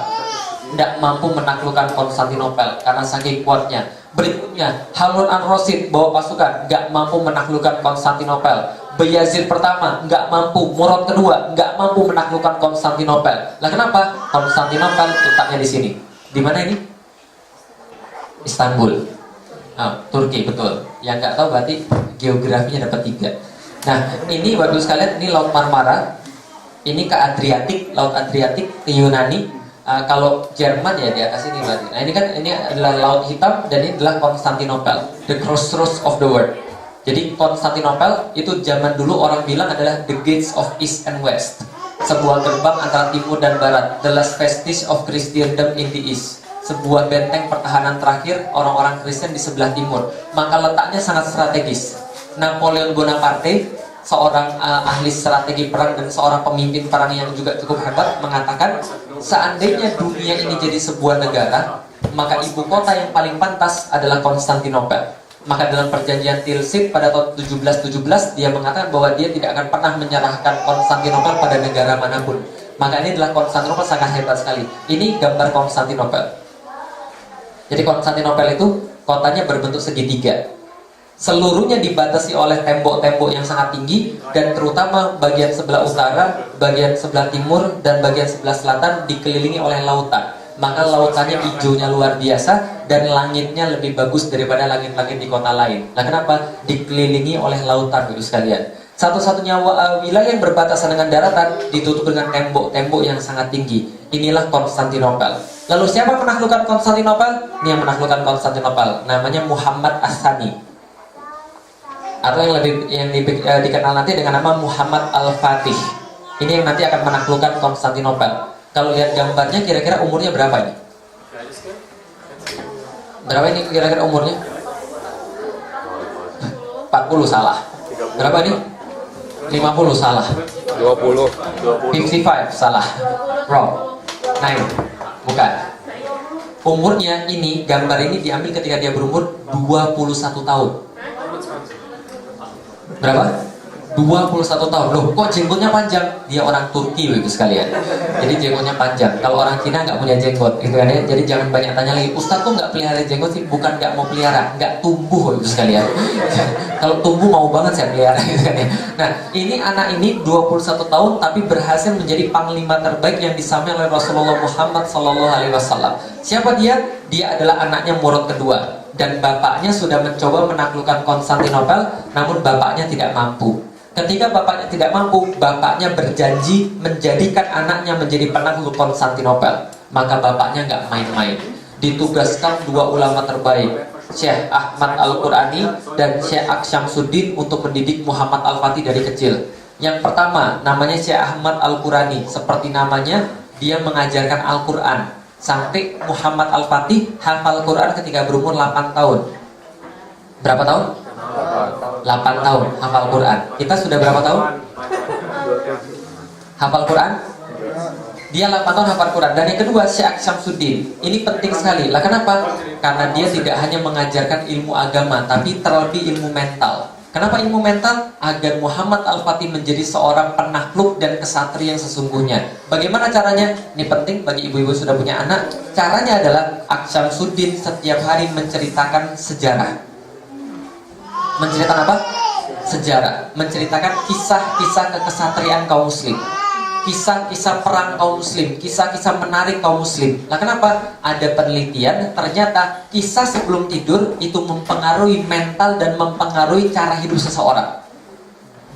Tidak mampu menaklukkan Konstantinopel karena saking kuatnya. Berikutnya Harun ar-Rasyid bawa pasukan, nggak mampu menaklukkan Konstantinopel. Bayazid pertama nggak mampu, Murad kedua nggak mampu menaklukkan Konstantinopel. Lah kenapa? Konstantinopel letaknya di sini. Di mana ini? Istanbul. Turki, betul. Yang nggak tahu berarti geografinya dapat 3. Nah, ini Bapak Ibu sekalian, ini Laut Marmara, ini ke Adriatik, Laut Adriatik, ke Yunani. Kalau Jerman ya di atas ini berarti. Nah, ini adalah Laut Hitam dan ini adalah Konstantinopel, the crossroads of the world. Jadi Konstantinopel itu zaman dulu orang bilang adalah the gates of East and West, sebuah gerbang antara timur dan barat, the last vestige of Christendom in the East. Sebuah benteng pertahanan terakhir orang-orang Kristen di sebelah timur. Maka letaknya sangat strategis. Napoleon Bonaparte, seorang ahli strategi perang dan seorang pemimpin perang yang juga cukup hebat, mengatakan seandainya dunia ini jadi sebuah negara, maka ibu kota yang paling pantas adalah Konstantinopel. Maka dalam perjanjian Tilsit pada tahun 1717 dia mengatakan bahwa dia tidak akan pernah menyerahkan Konstantinopel pada negara manapun. Maka ini adalah Konstantinopel sangat hebat sekali. Ini gambar Konstantinopel. Jadi Konstantinopel itu kotanya berbentuk segitiga. Seluruhnya dibatasi oleh tembok-tembok yang sangat tinggi, dan terutama bagian sebelah utara, bagian sebelah timur, dan bagian sebelah selatan dikelilingi oleh lautan. Maka lautannya hijaunya luar biasa dan langitnya lebih bagus daripada langit-langit di kota lain. Nah, kenapa? Dikelilingi oleh lautan, Ibu sekalian. Satu-satunya wilayah yang berbatasan dengan daratan ditutup dengan tembok-tembok yang sangat tinggi. Inilah Konstantinopel. Lalu siapa menaklukkan Konstantinopel? Ini yang menaklukkan Konstantinopel, namanya Muhammad As-Sani, atau yang dikenal nanti dengan nama Muhammad Al-Fatih. Ini yang nanti akan menaklukkan Konstantinopel. Kalau lihat gambarnya, kira-kira umurnya berapa ini? Berapa ini kira-kira umurnya? 40 salah. Berapa ini? 50 salah. 20. 55 salah. Wrong. 9. Bukan. Umurnya ini, gambar ini diambil ketika dia berumur 21 tahun. Berapa? 21 tahun. Loh, kok jenggotnya panjang? Dia orang Turki itu sekalian. Jadi jenggotnya panjang. Kalau orang Cina nggak punya jenggot, gitu kan ya. Jadi jangan banyak tanya lagi. Ustaz kok nggak pelihara jenggot sih? Bukan nggak mau pelihara, nggak tumbuh itu sekalian. Kalau tumbuh mau banget saya pelihara, gitu kan ya. Nah, ini anak ini 21 tahun tapi berhasil menjadi panglima terbaik yang disamai oleh Rasulullah Muhammad SAW. Siapa dia? Dia adalah anaknya Murad kedua. Dan bapaknya sudah mencoba menaklukkan Konstantinopel, namun bapaknya tidak mampu. Ketika bapaknya tidak mampu, bapaknya berjanji menjadikan anaknya menjadi penakluk Konstantinopel. Maka bapaknya nggak main-main. Ditugaskan 2 ulama terbaik, Syekh Ahmad Al-Qurani dan Syekh Aksyamsuddin, untuk mendidik Muhammad Al-Fatih dari kecil. Yang pertama, namanya Syekh Ahmad Al-Qurani. Seperti namanya, dia mengajarkan Al-Quran. Sampai Muhammad Al-Fatih hafal Quran ketika berumur 8 tahun. Berapa tahun? 8 tahun hafal Quran. Kita sudah berapa tahun hafal Quran? Dia 8 tahun hafal Quran. Dan yang kedua, Syekh Syamsuddin. Ini penting sekali. Lah kenapa? Karena dia tidak hanya mengajarkan ilmu agama, tapi terlebih ilmu mental. Kenapa ilmu mental? Agar Muhammad Al-Fatih menjadi seorang penakluk dan kesatria yang sesungguhnya. Bagaimana caranya? Ini penting bagi ibu-ibu sudah punya anak. Caranya adalah Syamsuddin setiap hari menceritakan sejarah. Menceritakan apa? Sejarah. Menceritakan kisah-kisah kekesatriaan kaum muslim, kisah-kisah perang kaum muslim, kisah-kisah menarik kaum muslim. Nah, kenapa? Ada penelitian, ternyata kisah sebelum tidur itu mempengaruhi mental dan mempengaruhi cara hidup seseorang.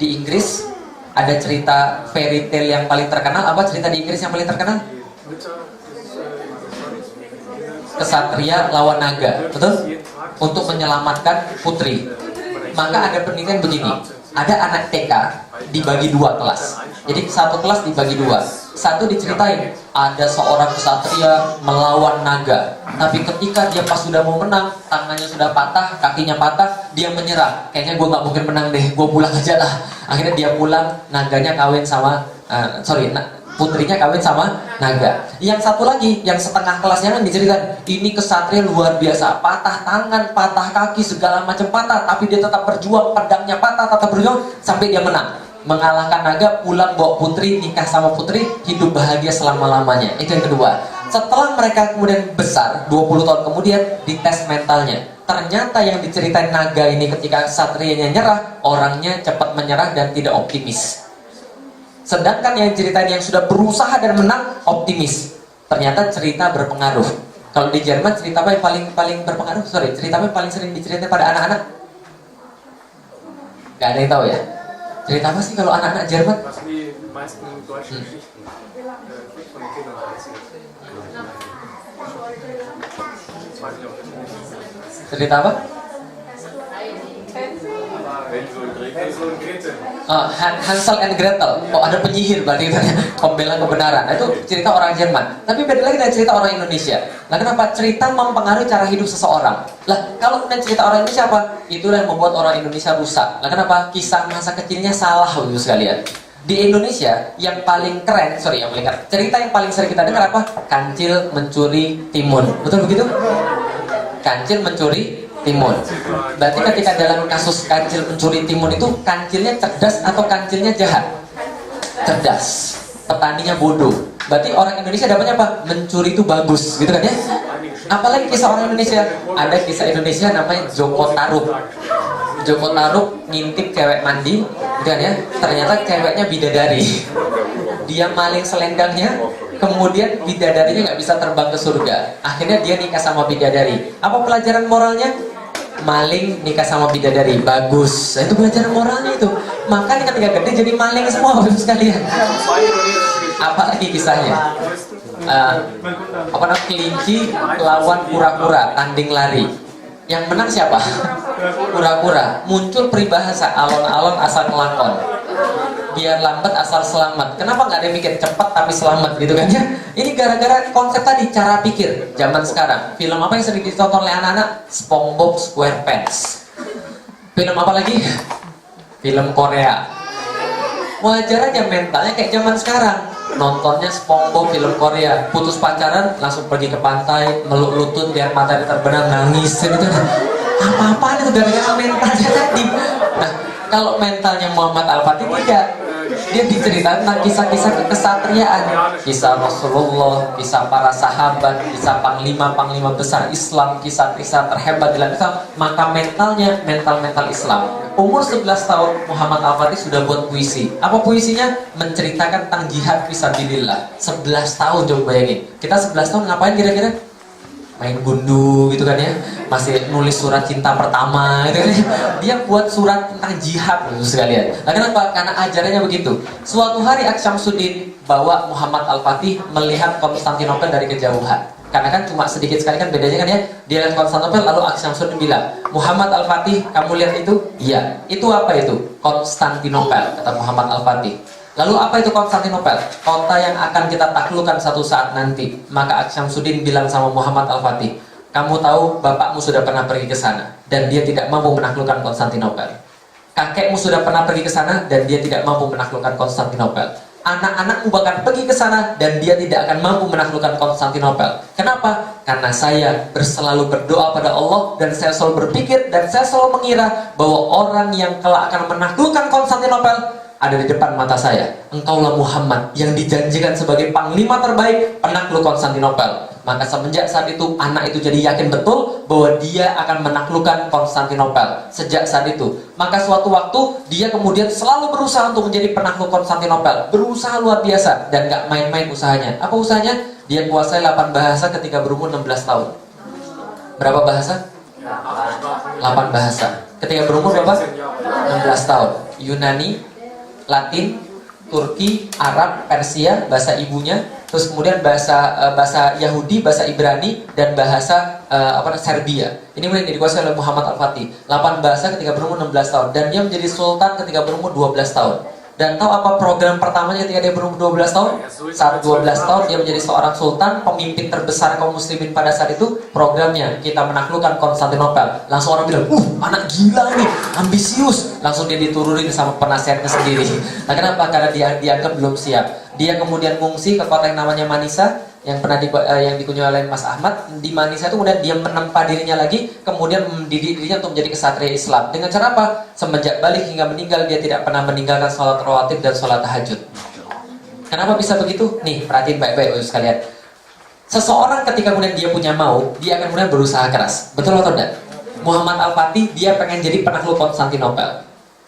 Di Inggris ada cerita fairy tale yang paling terkenal. Apa cerita di Inggris yang paling terkenal? Kesatria lawan naga, betul? Untuk menyelamatkan putri. Maka ada penelitian begini, Ada anak TK dibagi dua kelas. Jadi satu kelas dibagi dua. Satu diceritain ada seorang ksatria melawan naga. Tapi ketika dia pas sudah mau menang, tangannya sudah patah, kakinya patah, dia menyerah. Kayaknya gue nggak mungkin menang deh, gue pulang aja lah. Akhirnya dia pulang, naganya kawin sama putrinya kawin sama naga. Yang satu lagi, yang setengah kelasnya kan diceritain, ini kesatria luar biasa, patah tangan, patah kaki, segala macam patah, tapi dia tetap berjuang, pedangnya patah, tetap berjuang sampai dia menang, mengalahkan naga, pulang bawa putri, nikah sama putri, hidup bahagia selama-lamanya. Itu yang kedua. Setelah mereka kemudian besar, 20 tahun kemudian, dites mentalnya. Ternyata yang diceritain naga ini ketika satrianya nyerah, orangnya cepat menyerah dan tidak optimis. Sedangkan yang ceritain yang sudah berusaha dan menang, optimis. Ternyata cerita berpengaruh. Kalau di Jerman cerita apa yang paling berpengaruh? Cerita apa yang paling sering diceritain pada anak-anak? Gak ada yang tahu ya? Cerita apa sih kalau anak-anak Jerman? Cerita apa? Hansel and Gretel. Oh, ada penyihir berarti itu pembela kebenaran. Itu cerita orang Jerman. Tapi beda lagi dengan cerita orang Indonesia. Nah, kenapa cerita mempengaruhi cara hidup seseorang? Lah, kalau kemudian cerita orang Indonesia apa? Itulah yang membuat orang Indonesia rusak. Nah, kenapa? Kisah masa kecilnya salah, Bapak sekalian. Di Indonesia yang paling keren, cerita yang paling sering kita dengar apa? Kancil mencuri timun. Betul begitu? Kancil mencuri timun. Berarti ketika dalam kasus kancil mencuri timun itu, kancilnya cerdas atau kancilnya jahat? Cerdas. Petaninya bodoh. Berarti orang Indonesia dapatnya apa? Mencuri itu bagus, gitu kan ya? Apalagi kisah orang Indonesia. Ada kisah Indonesia namanya Joko Tarub. Joko Tarub ngintip cewek mandi, gitu kan ya? Ternyata ceweknya bidadari. Dia maling selendangnya, kemudian bidadarinya nggak bisa terbang ke surga. Akhirnya dia nikah sama bidadari. Apa pelajaran moralnya? Maling nikah sama bidadari, bagus. Itu pelajaran moralnya itu. Makanya ketika gede jadi maling semua, Bapak sekalian. Apalagi kisahnya? Kelinci lawan kura-kura, tanding lari. Yang menang siapa? Kura-kura. Muncul peribahasa, alon-alon asal kelakon. Biar lambat asal selamat. Kenapa nggak ada yang mikir cepat tapi selamat gitu kan ya? Ini gara-gara konsep tadi, cara pikir zaman sekarang. Film apa yang sering ditonton oleh anak-anak? SpongeBob SquarePants. Film apa lagi? Film Korea. Wajar aja mentalnya kayak zaman sekarang. Nontonnya SpongeBob film Korea, putus pacaran langsung pergi ke pantai, meluk lutut biar matanya terbenam, nangis gitu. Apa-apaan itu gara-gara mentalnya tadi. Nah, kalau mentalnya Muhammad Al-Fatih tidak. Dia diceritakan tentang kisah-kisah kesatriaan, kisah Rasulullah, kisah para sahabat, kisah panglima-panglima besar Islam, kisah-kisah terhebat dalam Islam. Maka mentalnya mental Islam. Umur 11 tahun Muhammad Al-Fatih sudah buat puisi. Apa puisinya? Menceritakan tentang jihad fisabilillah. 11 tahun, coba bayangin. Kita 11 tahun ngapain kira-kira? Main gundu gitu kan ya, masih nulis surat cinta pertama gitu kan ya. Dia buat surat tentang jihad gitu sekalian. Nah, kenapa? Karena ajarannya begitu. Suatu hari Aksyamsuddin bawa Muhammad Al-Fatih melihat Konstantinopel dari kejauhan. Karena kan cuma sedikit sekali kan bedanya kan ya. Dia lihat Konstantinopel, lalu Aksyamsuddin bilang, Muhammad Al-Fatih, kamu lihat itu? Iya. Itu apa itu? Konstantinopel, kata Muhammad Al-Fatih. Lalu apa itu Konstantinopel? Kota yang akan kita taklukkan satu saat nanti. Maka Aksyamsuddin bilang sama Muhammad Al-Fatih, kamu tahu bapakmu sudah pernah pergi ke sana dan dia tidak mampu menaklukkan Konstantinopel. Kakekmu sudah pernah pergi ke sana dan dia tidak mampu menaklukkan Konstantinopel. Anak-anakmu bahkan pergi ke sana dan dia tidak akan mampu menaklukkan Konstantinopel. Kenapa? Karena saya selalu berdoa pada Allah dan saya selalu berpikir dan saya selalu mengira bahwa orang yang kelak akan menaklukkan Konstantinopel ada di depan mata saya. Engkaulah Muhammad yang dijanjikan sebagai panglima terbaik penakluk Konstantinopel. Maka semenjak saat itu anak itu jadi yakin betul bahwa dia akan menaklukkan Konstantinopel. Sejak saat itu, maka suatu waktu dia kemudian selalu berusaha untuk menjadi penakluk Konstantinopel. Berusaha luar biasa dan gak main-main usahanya. Apa usahanya? Dia kuasai 8 bahasa ketika berumur 16 tahun. Berapa bahasa? 8 bahasa. Ketika berumur berapa? 16 tahun. Yunani, Latin, Turki, Arab, Persia, bahasa ibunya, terus kemudian bahasa Yahudi, bahasa Ibrani, dan bahasa Serbia. Ini mulai dikuasai oleh Muhammad Al-Fatih. 8 bahasa ketika berumur 16 tahun dan dia menjadi sultan ketika berumur 12 tahun. Dan tahu apa program pertamanya ketika dia berumur 12 tahun? Saat 12 tahun dia menjadi seorang sultan, pemimpin terbesar kaum muslimin pada saat itu. Programnya kita menaklukkan Konstantinopel. Langsung orang bilang, anak gila nih, ambisius. Langsung dia diturunin sama penasihatnya sendiri. Nah kenapa? Karena dia dianggap belum siap. Dia kemudian mengungsi ke kota yang namanya Manisa, yang pernah yang dikunjungi oleh Mas Ahmad. Di Manisa itu kemudian dia menempa dirinya lagi, kemudian mendidik dirinya untuk menjadi kesatria Islam. Dengan cara apa? Semenjak balik hingga meninggal dia tidak pernah meninggalkan sholat rawatib dan sholat tahajud. Kenapa bisa begitu? Nih perhatiin baik-baik sekalian. Seseorang ketika kemudian dia punya mau, dia akan kemudian berusaha keras. Betul atau tidak? Muhammad Al-Fatih dia pengen jadi penakluk Konstantinopel.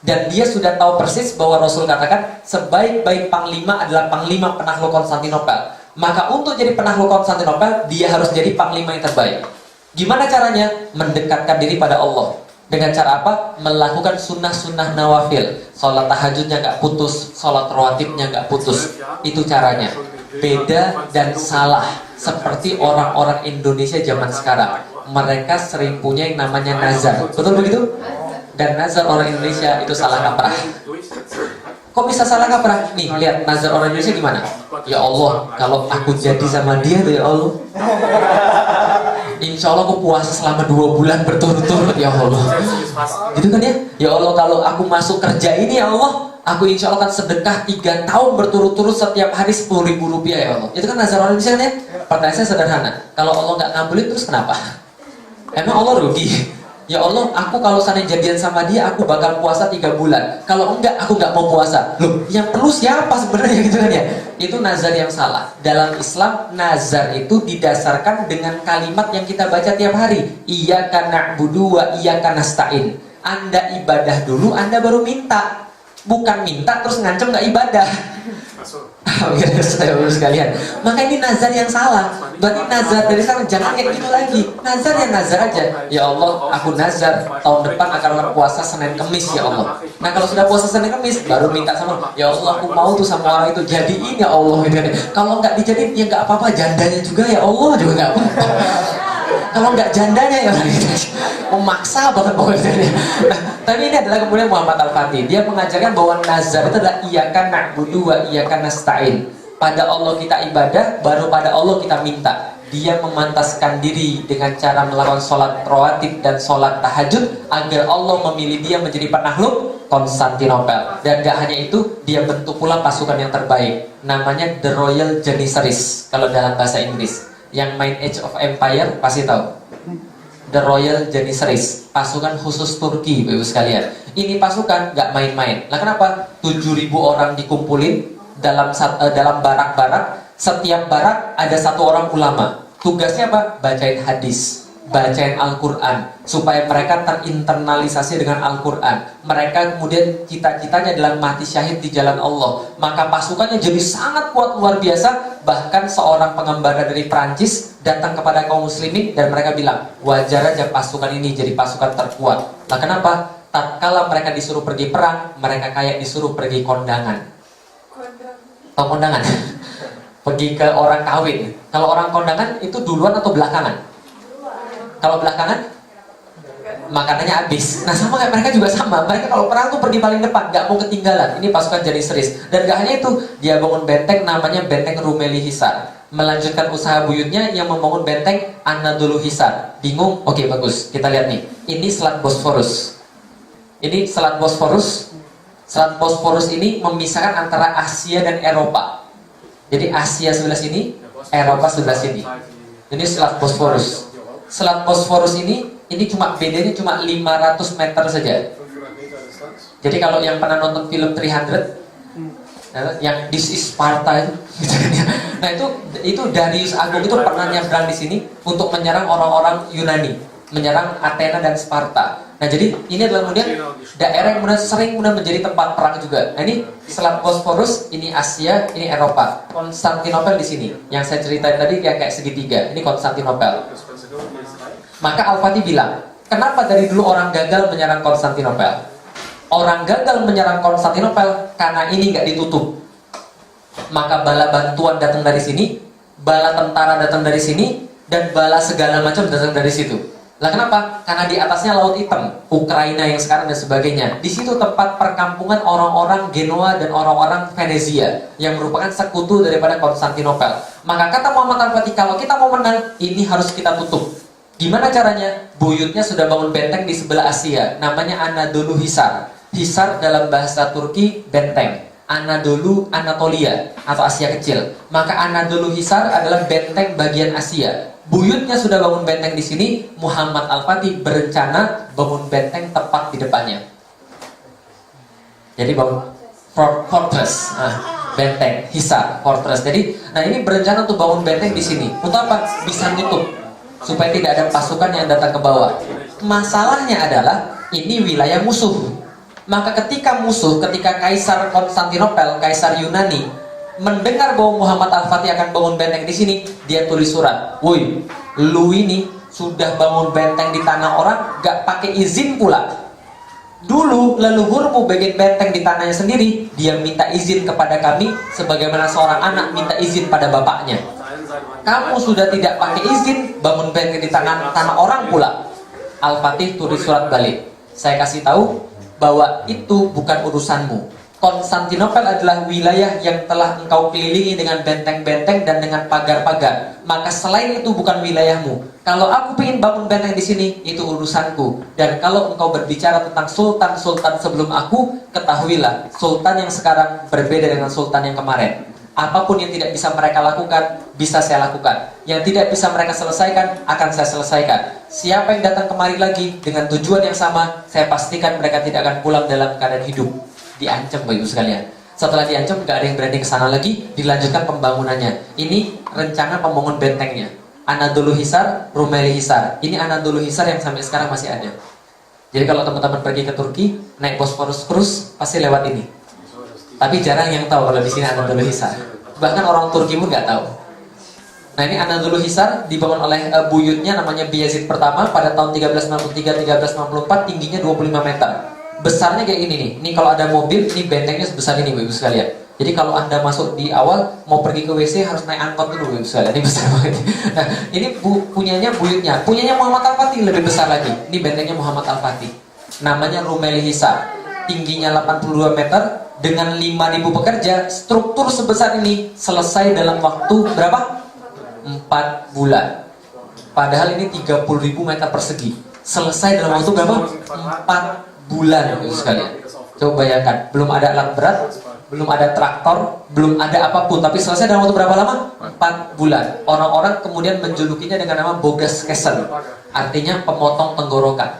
Dan dia sudah tahu persis bahwa Rasul katakan sebaik-baik panglima adalah panglima penakluk Konstantinopel. Maka untuk jadi penakluk Konstantinopel, dia harus jadi panglima yang terbaik. Gimana caranya? Mendekatkan diri pada Allah. Dengan cara apa? Melakukan sunnah-sunnah nawafil. Sholat tahajudnya gak putus, sholat rawatibnya gak putus. Itu caranya. Beda dan salah. Seperti orang-orang Indonesia zaman sekarang. Mereka sering punya yang namanya nazar. Betul begitu? Dan nazar orang Indonesia itu salah kaprah. Kok bisa salah kaprah? Nih, lihat nazar orang Indonesia gimana? Ya Allah, kalau aku jadi sama dia tuh ya Allah, insya Allah aku puasa selama 2 bulan berturut-turut ya Allah. Gitu kan ya? Ya Allah, kalau aku masuk kerja ini ya Allah, aku insya Allah akan sedekah 3 tahun berturut-turut setiap hari 10.000 rupiah ya Allah. Itu kan nazar orang Indonesia kan ya? Pertanyaan saya sederhana. Kalau Allah nggak ngabulin terus kenapa? Emang Allah rugi? Ya Allah, aku kalau seandainya jadian sama dia, aku bakal puasa 3 bulan. Kalau enggak, aku nggak mau puasa. Loh, yang perlu siapa sebenarnya gitu kan ya? Itu nazar yang salah. Dalam Islam, nazar itu didasarkan dengan kalimat yang kita baca tiap hari. Iyyaka na'budu wa iyyaka nasta'in. Anda ibadah dulu, Anda baru minta. Bukan minta terus ngancem nggak ibadah. Saya urus sekalian. Maka ini nazar yang salah. Berarti nazar dari sekarang jangan kayak gitu lagi. Nazar ya nazar aja. Ya Allah, aku nazar tahun depan akan puasa Senin Kemis ya Allah. Nah kalau sudah puasa Senin Kemis, baru minta sama Allah. Ya Allah, aku mau tuh sama orang itu jadiin ya Allah. Kalau nggak dijadiin ya nggak apa-apa, jandanya juga ya Allah juga nggak apa-apa. Kalau nggak jandanya ya memaksa banget pokoknya. Nah, tapi ini adalah kemudian Muhammad Al-Fatih. Dia mengajarkan bahwa nazar itu adalah iyyaka na'budu wa iyyaka nasta'in. Pada Allah kita ibadah, baru pada Allah kita minta. Dia memantaskan diri dengan cara melakukan sholat rawatib dan sholat tahajud agar Allah memilih dia menjadi penakluk Konstantinopel. Dan gak hanya itu, dia bentuk pula pasukan yang terbaik. Namanya The Royal Janissaries kalau dalam bahasa Inggris. Yang main Age of Empire pasti tahu. The Royal Janissaries, pasukan khusus Turki, Bapak Ibu sekalian. Ini pasukan nggak main-main. Nah kenapa? 7.000 orang dikumpulin dalam barak-barak. Setiap barak ada 1 orang ulama. Tugasnya apa? Bacain hadis, bacain Al-Quran, supaya mereka terinternalisasi dengan Al-Quran. Mereka kemudian cita-citanya adalah mati syahid di jalan Allah. Maka pasukannya jadi sangat kuat luar biasa. Bahkan seorang pengembara dari Prancis datang kepada kaum muslimin dan mereka bilang, wajar aja pasukan ini jadi pasukan terkuat. Nah kenapa? Tatkala mereka disuruh pergi perang, mereka kayak disuruh pergi kondangan. Kondangan? Pergi ke orang kawin. Kalau orang kondangan itu duluan atau belakangan? Kalau belakangan, makanannya habis. Nah sama kayak mereka juga sama. Mereka kalau perang tuh pergi paling depan, gak mau ketinggalan. Ini pasukan Janissaries. Dan gak hanya itu, dia bangun benteng namanya benteng Rumeli Hisar. Melanjutkan usaha buyutnya yang membangun benteng Anadolu Hisar. Bingung? Oke bagus. Kita lihat nih. Ini Selat Bosphorus. Ini Selat Bosphorus. Selat Bosphorus ini memisahkan antara Asia dan Eropa. Jadi Asia sebelah sini, Eropa sebelah sini. Ini Selat Bosphorus. Selat Bosphorus ini cuma bedanya cuma 500 meter saja. Jadi kalau yang pernah nonton film 300, yang This is Sparta itu, nah itu Darius Agung itu pernah nyebrang di sini untuk menyerang orang-orang Yunani, menyerang Athena dan Sparta. Nah jadi ini adalah kemudian daerah yang sering menjadi tempat perang juga. Nah ini Selat Bosphorus, ini Asia, ini Eropa. Konstantinopel di sini. Yang saya ceritain tadi kayak segitiga. Ini Konstantinopel. Maka Al-Fatih bilang, kenapa dari dulu orang gagal menyerang Konstantinopel? Orang gagal menyerang Konstantinopel karena ini nggak ditutup. Maka bala bantuan datang dari sini, bala tentara datang dari sini, dan bala segala macam datang dari situ. Lah kenapa? Karena di atasnya Laut Hitam, Ukraina yang sekarang dan sebagainya. Di situ tempat perkampungan orang-orang Genoa dan orang-orang Venezia yang merupakan sekutu daripada Konstantinopel. Maka kata Muhammad Al-Fatih, kalau kita mau menang, ini harus kita tutup. Gimana caranya? Buyutnya sudah bangun benteng di sebelah Asia, namanya Anadolu Hisar. Hisar dalam bahasa Turki benteng. Anadolu, Anatolia atau Asia Kecil. Maka Anadolu Hisar adalah benteng bagian Asia. Buyutnya sudah bangun benteng di sini. Muhammad Al-Fatih berencana bangun benteng tepat di depannya. Jadi bangun fortress, benteng, Hisar, fortress. Jadi, nah ini berencana untuk bangun benteng di sini. Untuk apa? Bisa nutup supaya tidak ada pasukan yang datang ke bawah. Masalahnya adalah ini wilayah musuh. Maka ketika Kaisar Konstantinopel, Kaisar Yunani mendengar bahwa Muhammad Al-Fatih akan bangun benteng di sini, dia tulis surat, "Woi, lu ini sudah bangun benteng di tanah orang, gak pakai izin pula. Dulu leluhurmu bikin benteng di tanahnya sendiri, dia minta izin kepada kami, sebagaimana seorang anak minta izin pada bapaknya. Kamu sudah tidak pakai izin, bangun benteng di tanah orang pula." Al-Fatih tulis surat balik, "Saya kasih tahu bahwa itu bukan urusanmu. Konstantinopel adalah wilayah yang telah engkau kelilingi dengan benteng-benteng dan dengan pagar-pagar. Maka selain itu bukan wilayahmu. Kalau aku ingin bangun benteng di sini, itu urusanku. Dan kalau engkau berbicara tentang sultan-sultan sebelum aku, ketahuilah, sultan yang sekarang berbeda dengan sultan yang kemarin. Apapun yang tidak bisa mereka lakukan, bisa saya lakukan. Yang tidak bisa mereka selesaikan, akan saya selesaikan. Siapa yang datang kemari lagi dengan tujuan yang sama, saya pastikan mereka tidak akan pulang dalam keadaan hidup." Diancam Bapak Ibu sekalian. Setelah diancam, gak ada yang berani ke sana lagi. Dilanjutkan pembangunannya. Ini rencana pembangun bentengnya. Anadolu Hisar, Rumeli Hisar. Ini Anadolu Hisar yang sampai sekarang masih ada. Jadi kalau teman-teman pergi ke Turki, naik Bosporus Cruise, pasti lewat ini. Tapi jarang yang tahu kalau di sini Anadolu Hisar. Bahkan orang Turki pun gak tahu. Nah ini Anadolu Hisar dibangun oleh buyutnya namanya Bayezid pertama pada tahun 1393-1394, tingginya 25 meter. Besarnya kayak ini nih. Ini kalau ada mobil, ini bentengnya sebesar ini Bapak Ibu sekalian. Jadi kalau Anda masuk di awal mau pergi ke WC harus naik angkot dulu Bapak Ibu sekalian. Ini besar banget. Nah, ini punyanya buyutnya. Punyanya Muhammad Al-Fatih lebih besar lagi. Ini bentengnya Muhammad Al-Fatih. Namanya Rumeli Hisar. Tingginya 82 meter dengan 5.000 pekerja. Struktur sebesar ini selesai dalam waktu berapa? 4 bulan. Padahal ini 30.000 meter persegi. Selesai dalam waktu berapa? 4 bulan itu sekalian. Coba bayangkan, belum ada alat berat, belum ada traktor, belum ada apapun, tapi selesai dalam waktu berapa lama? 4 bulan. Orang-orang kemudian menjulukinya dengan nama Bogas Kesen, artinya pemotong tenggorokan.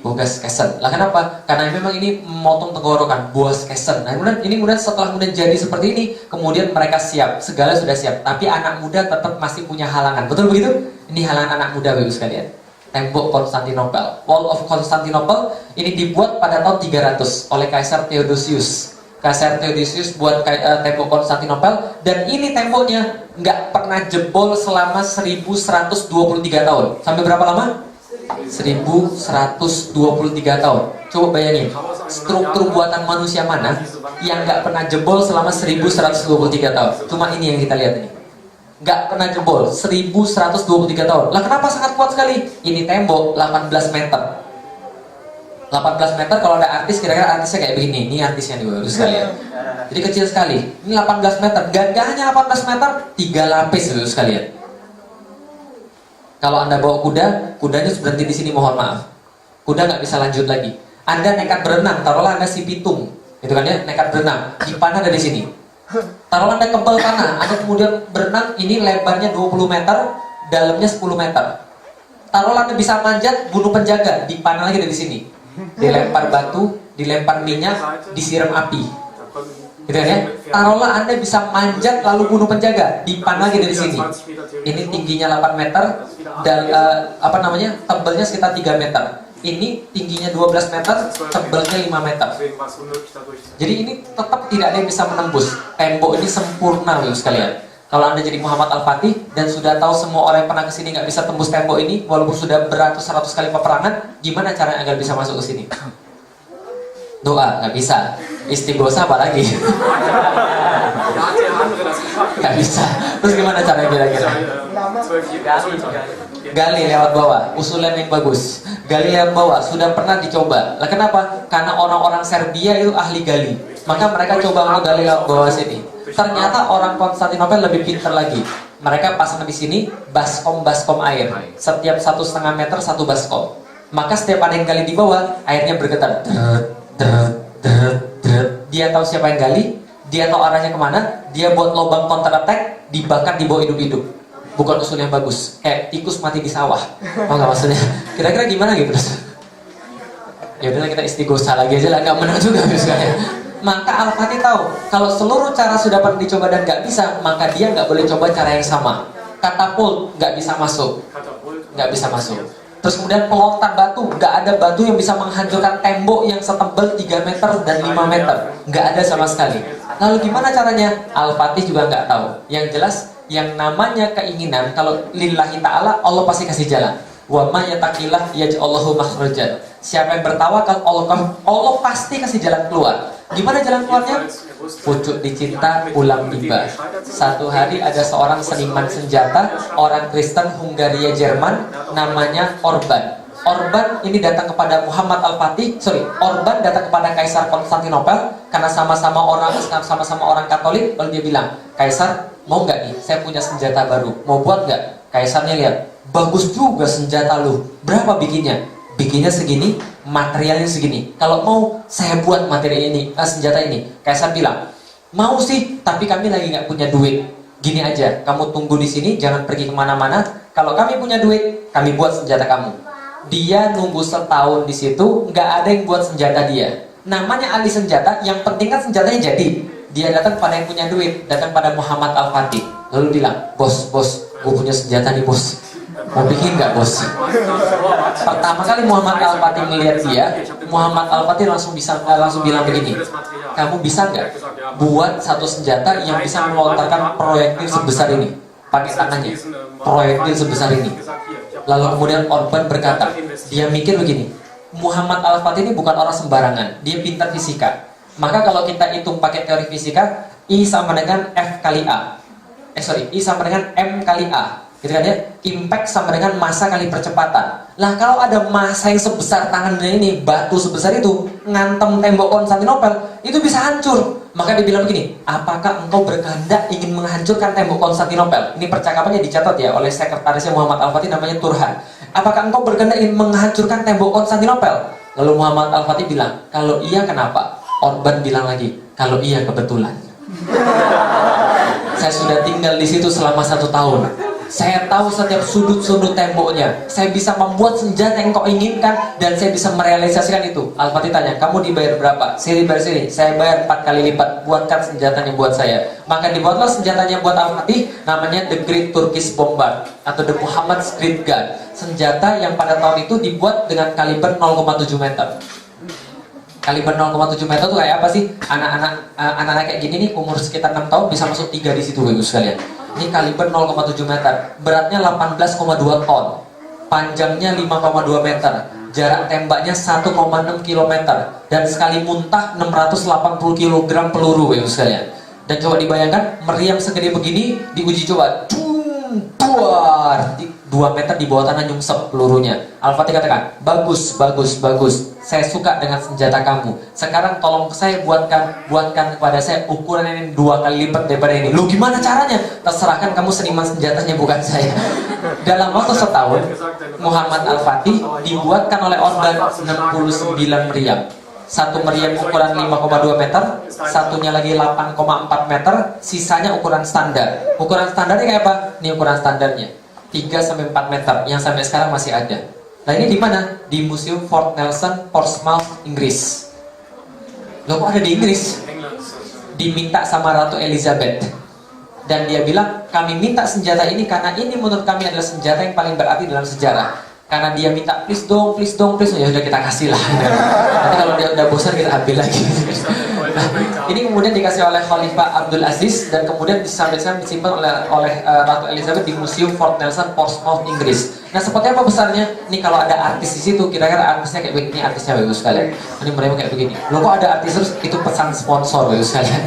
Bogas Kesen. Lah kenapa? Karena memang ini memotong tenggorokan, Bogas Kesen. Nah kemudian setelah jadi seperti ini, kemudian mereka siap, segala sudah siap. Tapi anak muda tetap masih punya halangan. Betul begitu? Ini halangan anak muda Bapak Ibu sekalian. Tembok Konstantinopel, Wall of Constantinople ini dibuat pada tahun 300 oleh Kaisar Theodosius. Kaisar Theodosius buat tembok Konstantinopel, dan ini temboknya nggak pernah jebol selama 1123 tahun. Sampai berapa lama? 1123 tahun. Coba bayangin, struktur buatan manusia mana yang nggak pernah jebol selama 1123 tahun. Cuma ini yang kita lihat ini. Gak pernah jebol, 1123 tahun. Lah kenapa sangat kuat sekali? Ini tembok 18 meter. 18 meter kalau ada artis, kira-kira artisnya kayak begini. Ini artisnya nih Bapak sekalian. Jadi kecil sekali. Ini 18 meter. Gak hanya 18 meter, 3 lapis Bapak sekalian. Kalau Anda bawa kuda, kudanya berhenti di sini, mohon maaf. Kuda nggak bisa lanjut lagi. Anda nekat berenang, taruhlah Anda si pitung, gitu kan ya, nekat berenang. Dipanah ada di sini. Taruhlah Anda kebal tanah, Anda kemudian berenang, ini lebarnya 20 meter, dalamnya 10 meter. Taruhlah Anda bisa manjat, bunuh penjaga, dipanah lagi dari sini. Dilempar batu, dilempar minyak, disiram api. Gitu kan ya? Taruhlah Anda bisa manjat lalu bunuh penjaga, dipanah lagi dari sini. Ini tingginya 8 meter dan tebelnya sekitar 3 meter. Ini tingginya 12 meter, tebelnya 5 meter. Jadi ini tetap tidak ada yang bisa menembus. Tembok ini sempurna loh sekalian. Kalau Anda jadi Muhammad Al-Fatih dan sudah tahu semua orang yang pernah kesini nggak bisa tembus tembok ini, walaupun sudah beratus-ratus kali peperangan, gimana caranya agar bisa masuk ke sini? Doa, nggak bisa. Istighosa apa lagi? Nggak bisa. Terus gimana caranya kira-kira? Gali lewat bawah, usulan yang bagus. Gali lewat bawah, sudah pernah dicoba. Lah kenapa? Karena orang-orang Serbia itu ahli gali. Maka mereka coba untuk gali lewat bawah sini. Ternyata orang Konstantinopel lebih pintar lagi. Mereka pasang di sini baskom air. Setiap 1,5 meter satu baskom. Maka setiap ada yang gali di bawah, airnya bergetar. Dia tahu siapa yang gali, dia tahu arahnya kemana, dia buat lubang counter attack, dibakar di bawah hidup-hidup. Bukan usul yang bagus, kayak tikus mati di sawah. Oh nggak maksudnya? Kira-kira gimana gitu? Ya udah kita istighosah lagi aja lah, nggak menang juga misalnya. Maka Al-Fatih tahu kalau seluruh cara sudah pernah dicoba dan nggak bisa, maka dia nggak boleh coba cara yang sama. Katapult nggak bisa masuk, nggak bisa masuk. Terus kemudian pelontar batu, nggak ada batu yang bisa menghancurkan tembok yang setebal 3 meter dan 5 meter, nggak ada sama sekali. Lalu gimana caranya? Al-Fatih juga nggak tahu. Yang jelas, yang namanya keinginan, kalau lillahi ta'ala, Allah pasti kasih jalan. Wa ma yattaqillah yaj'allahu makhrajan. Siapa yang bertawakal, Allah pasti kasih jalan keluar. Gimana jalan keluarnya? Pucuk dicinta, pulang tiba. Satu hari ada seorang seniman senjata, orang Kristen Hungaria Jerman, namanya Orban. Orban ini datang kepada Muhammad Al-Fatih. Orban datang kepada Kaisar Konstantinopel karena sama-sama orang Katolik. Lalu dia bilang, Kaisar, mau nggak nih? Saya punya senjata baru. Mau buat nggak? Kaisarnya lihat, bagus juga senjata lu. Berapa bikinnya? Bikinnya segini, materialnya segini. Kalau mau, saya buat materi ini, senjata ini. Kaisar bilang, mau sih, tapi kami lagi nggak punya duit. Gini aja, kamu tunggu di sini, jangan pergi kemana-mana. Kalau kami punya duit, kami buat senjata kamu. Dia nunggu setahun di situ, nggak ada yang buat senjata dia. Namanya ahli senjata, yang penting kan senjatanya jadi. Dia datang pada yang punya duit, datang pada Muhammad Al-Fatih. Lalu bilang, bos, gue punya senjata nih bos. Mau bikin nggak bos? Pertama kali Muhammad Al-Fatih melihat dia, Muhammad Al-Fatih langsung bilang begini, kamu bisa nggak buat satu senjata yang bisa melontarkan proyektil sebesar ini pakai tangannya, proyektil sebesar ini. Lalu kemudian Orban berkata, dia mikir begini, Muhammad Al-Fatih ini bukan orang sembarangan, dia pintar fisika. Maka kalau kita hitung pakai teori fisika, I sama dengan F kali A. I sama dengan M kali A. Gitu kan ya? Impact sama dengan massa kali percepatan. Lah kalau ada massa yang sebesar tangannya ini, batu sebesar itu, ngantem tembok Konstantinopel, itu bisa hancur. Maka dibilang begini, apakah engkau berkehendak ingin menghancurkan tembok Konstantinopel? Ini percakapannya dicatat ya oleh sekretarisnya Muhammad Al-Fatih namanya Turhan. Apakah engkau berkehendak ingin menghancurkan tembok Konstantinopel? Lalu Muhammad Al-Fatih bilang, kalau iya kenapa? Orban bilang lagi, kalau iya kebetulan. Saya sudah tinggal di situ selama 1 tahun. Saya tahu setiap sudut-sudut temboknya. Saya bisa membuat senjata yang kau inginkan dan saya bisa merealisasikan itu. Al-Fatih tanya, kamu dibayar berapa? Saya dibayar sini. Saya bayar 4 kali lipat. Buatkan senjatanya buat saya. Maka dibuatlah senjatanya buat Al-Fatih. Namanya The Great Turkish Bombard atau The Muhammad Street Gun. Senjata yang pada tahun itu dibuat dengan kaliber 0,7 meter. Kaliber 0,7 meter itu kayak apa sih? Anak-anak kayak gini nih umur sekitar 6 tahun bisa masuk 3 di situ Ibu sekalian. Ini kaliber 0,7 meter, beratnya 18,2 ton, panjangnya 5,2 meter, jarak tembaknya 1,6 km, dan sekali muntah 680 kg peluru Ibu sekalian. Dan coba dibayangkan meriam segede begini diuji coba, duar 2 meter di bawah tanah nyungsep pelurunya. Al-Fatih katakan, bagus. Saya suka dengan senjata kamu. Sekarang tolong saya buatkan kepada saya ukuran ini 2 kali lipat daripada ini. Lu gimana caranya? Terserahkan kamu seniman senjatanya bukan saya. Dalam waktu setahun, Muhammad Al-Fatih dibuatkan oleh Orban 69 meriam. Satu meriam ukuran 5,2 meter, satunya lagi 8,4 meter, sisanya ukuran standar. Ukuran standarnya kayak apa? Ini ukuran standarnya 3-4 meter yang sampai sekarang masih ada. Nah ini di mana? Di Museum Fort Nelson, Portsmouth, Inggris. Loh kok ada di Inggris? Diminta sama Ratu Elizabeth. Dan dia bilang, kami minta senjata ini karena ini menurut kami adalah senjata yang paling berarti dalam sejarah. Karena dia minta please dong, ya udah kita kasih lah. Nanti kalau dia udah bosan kita ambil lagi. Nah, ini kemudian dikasih oleh Khalifah Abdul Aziz dan kemudian sampai sekarang disimpan oleh Ratu Elizabeth di Museum Fort Nelson, Portsmouth, Inggris. Nah, seperti apa besarnya? Ini kalau ada artis di situ, kira-kira artisnya kayak begini, artisnya bagus sekalian. Ini mereka kayak begini. Loh kok ada artis terus? Itu pesan sponsor bagus sekalian.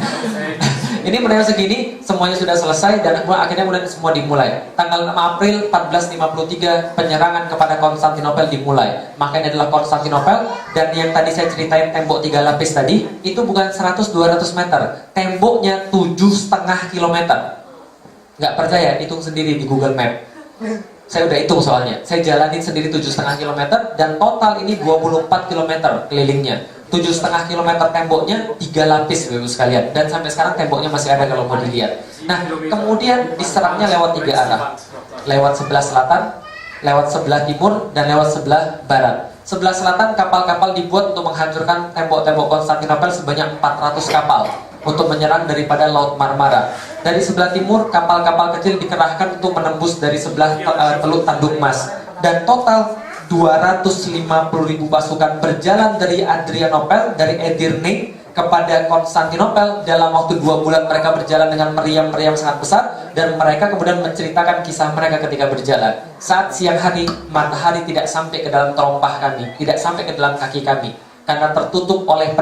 Ini menengah segini, semuanya sudah selesai dan akhirnya semua dimulai. Tanggal 6 April 1453 penyerangan kepada Konstantinopel dimulai. Maka ini adalah Konstantinopel, dan yang tadi saya ceritain tembok 3 lapis tadi, itu bukan 100-200 meter. Temboknya 7,5 kilometer. Nggak percaya, hitung sendiri di Google Map. Saya udah hitung soalnya. Saya jalanin sendiri 7,5 kilometer, dan total ini 24 kilometer kelilingnya. 7,5 kilometer temboknya, 3 lapis Bapak sekalian, dan sampai sekarang temboknya masih ada kalau mau dilihat. Nah, kemudian diserangnya lewat 3 arah, lewat sebelah selatan, lewat sebelah timur, dan lewat sebelah barat. Sebelah selatan kapal-kapal dibuat untuk menghancurkan tembok-tembok Konstantinopel sebanyak 400 kapal untuk menyerang daripada Laut Marmara. Dari sebelah timur kapal-kapal kecil dikerahkan untuk menembus dari sebelah Teluk Tanduk Mas, dan total 250.000 pasukan berjalan dari Adrianopel, dari Edirne kepada Konstantinopel. Dalam waktu 2 bulan mereka berjalan dengan meriam-meriam sangat besar, dan mereka kemudian menceritakan kisah mereka ketika berjalan. Saat siang hari, matahari tidak sampai ke dalam terompah kami, tidak sampai ke dalam kaki kami, karena tertutup oleh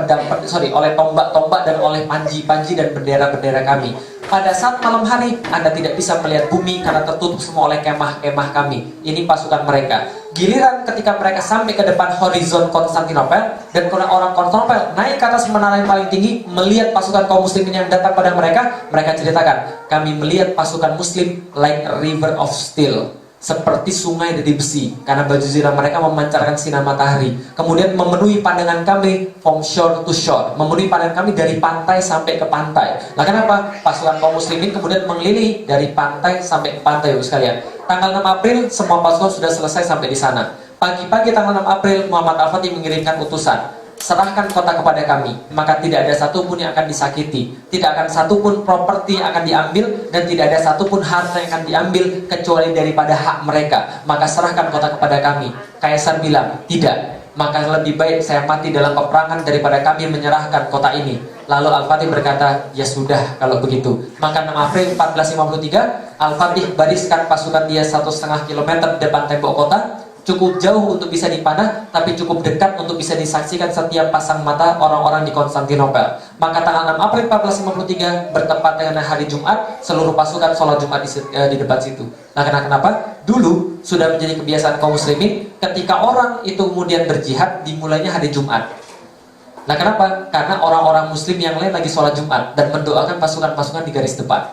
oleh tombak-tombak dan oleh panji-panji dan bendera-bendera kami. Pada saat malam hari, Anda tidak bisa melihat bumi karena tertutup semua oleh kemah-kemah kami. Ini pasukan mereka. Giliran ketika mereka sampai ke depan horizon Konstantinopel, dan orang Konstantinopel naik ke atas menara yang paling tinggi, melihat pasukan kaum muslimin yang datang pada mereka, mereka ceritakan, kami melihat pasukan muslim like a river of steel, seperti sungai dari besi, karena baju zirah mereka memancarkan sinar matahari. Kemudian memenuhi pandangan kami from shore to shore, memenuhi pandangan kami dari pantai sampai ke pantai. Nah, kenapa? Pasukan kaum muslimin kemudian mengelilingi dari pantai sampai ke pantai, Bapak sekalian. Tanggal 6 April semua pasukan sudah selesai sampai di sana. Pagi-pagi tanggal 6 April Muhammad Al-Fatih mengirimkan utusan, serahkan kota kepada kami, maka tidak ada satupun yang akan disakiti, tidak akan satupun properti yang akan diambil, dan tidak ada satupun harta yang akan diambil kecuali daripada hak mereka. Maka serahkan kota kepada kami. Kaisar bilang, tidak, maka lebih baik saya mati dalam peperangan daripada kami menyerahkan kota ini. Lalu Al-Fatih berkata, ya sudah kalau begitu. Maka 6 April 1453 Al-Fatih bariskan pasukan dia 1,5 kilometer depan tembok kota. Cukup jauh untuk bisa dipanah, tapi cukup dekat untuk bisa disaksikan setiap pasang mata orang-orang di Konstantinopel. Maka tanggal 6 April 1453 bertepat dengan hari Jumat, seluruh pasukan sholat Jumat di depan situ. Nah, kenapa? Dulu sudah menjadi kebiasaan kaum muslimin, ketika orang itu kemudian berjihad, dimulainya hari Jumat. Nah, kenapa? Karena orang-orang muslim yang lain lagi sholat Jumat dan mendoakan pasukan-pasukan di garis depan.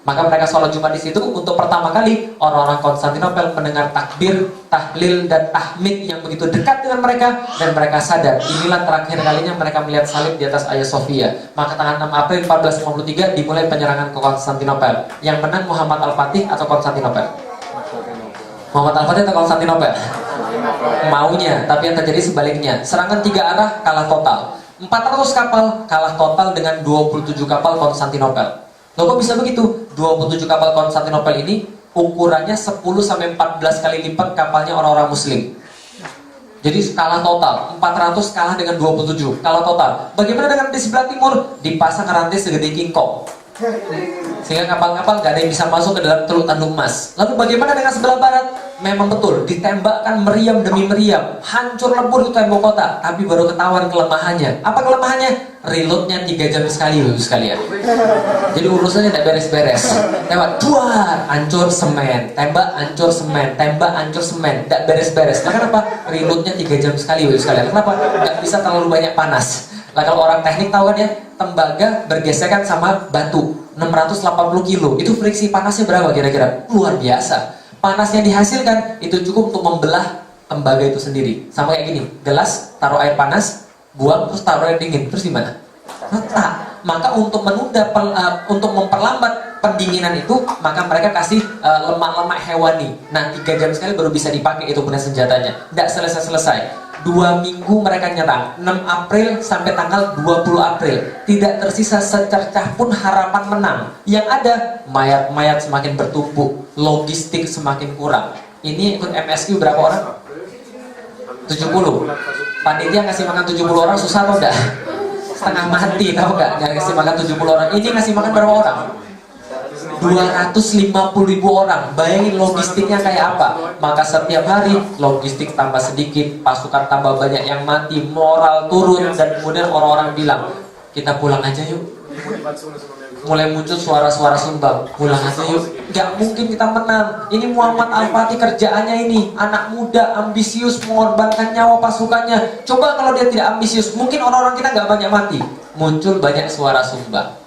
Maka mereka sholat Jumat di situ untuk pertama kali orang-orang Konstantinopel mendengar takbir, tahlil, dan tahmid yang begitu dekat dengan mereka, dan mereka sadar inilah terakhir kalinya mereka melihat salib di atas Hagia Sophia. Maka tanggal 6 April 1453 dimulai penyerangan ke Konstantinopel. Yang menang Muhammad Al-Fatih atau Konstantinopel? Muhammad Al-Fatih atau Konstantinopel? Maunya, tapi yang terjadi sebaliknya. Serangan 3 arah kalah total. 400 kapal kalah total dengan 27 kapal Konstantinopel. Loh, kok bisa begitu? 27 kapal Konstantinopel ini ukurannya 10-14 kali lipat kapalnya orang-orang muslim. Jadi kalah total, 400 kalah dengan 27, kalah total. Bagaimana dengan di sebelah timur? Dipasang rantai segede kingkong, sehingga kapal-kapal gak ada yang bisa masuk ke dalam Teluk Tanduk Mas. Lalu bagaimana dengan sebelah barat? Memang betul, ditembakkan meriam demi meriam, hancur lebur itu tembok kota, tapi baru ketahuan kelemahannya. Apa kelemahannya? Reloadnya 3 jam sekali, Bapak sekalian. Jadi urusannya tidak beres-beres. Tembak, duar, hancur semen, tembak, hancur semen, tembak, hancur semen, tidak beres-beres. Nah, kenapa? Reloadnya 3 jam sekali, Bapak sekalian. Kenapa? Tidak bisa terlalu banyak panas. Nah, kalau orang teknik tahu kan ya, tembaga bergesekan sama batu 680 kilo. Itu friksi panasnya berapa kira-kira? Luar biasa. Panas yang dihasilkan itu cukup untuk membelah tembaga itu sendiri. Sama kayak gini, gelas, taruh air panas, buang, terus taruh air dingin. Terus gimana? Retak. Maka untuk menunda, untuk memperlambat pendinginan itu, maka mereka kasih lemak-lemak hewani. Nah, 3 jam sekali baru bisa dipakai itu punya senjatanya. Tidak selesai-selesai. 2 minggu mereka nyerang, 6 April sampai tanggal 20 April. Tidak tersisa secercah pun harapan menang. Yang ada, mayat-mayat semakin bertumpuk, logistik semakin kurang. Ini ikut MSQ berapa orang? 70. Panitia ngasih makan 70 orang susah atau enggak? Setengah mati, tahu enggak? Ngasih makan 70 orang. Ini ngasih makan berapa orang? 250.000 orang. Bayangin logistiknya kayak apa. Maka setiap hari logistik tambah sedikit, pasukan tambah banyak yang mati, moral turun, dan kemudian orang-orang bilang, kita pulang aja yuk. Mulai muncul suara-suara sumbang, pulang aja yuk. Gak mungkin kita menang. Ini Muhammad Al-Fatih kerjaannya ini, anak muda, ambisius, mengorbankan nyawa pasukannya. Coba kalau dia tidak ambisius, mungkin orang-orang kita gak banyak mati. Muncul banyak suara sumbang.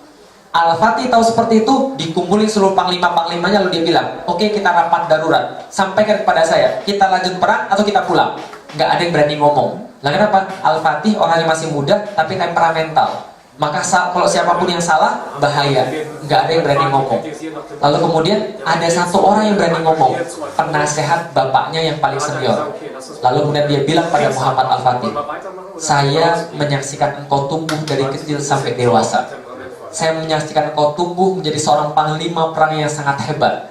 Al-Fatih tahu seperti itu, dikumpulin seluruh panglima-panglimanya, lalu dia bilang, oke, kita rapat darurat, sampaikan kepada saya, kita lanjut perang atau kita pulang. Gak ada yang berani ngomong. Lah kenapa? Al-Fatih orangnya masih muda tapi temperamental. Maka kalau siapapun yang salah, bahaya. Nggak ada yang berani ngomong. Lalu kemudian ada satu orang yang berani ngomong, penasehat bapaknya yang paling senior. Lalu kemudian dia bilang pada Muhammad Al-Fatih, saya menyaksikan engkau tumbuh dari kecil sampai dewasa. Saya menyaksikan engkau tumbuh menjadi seorang panglima perang yang sangat hebat.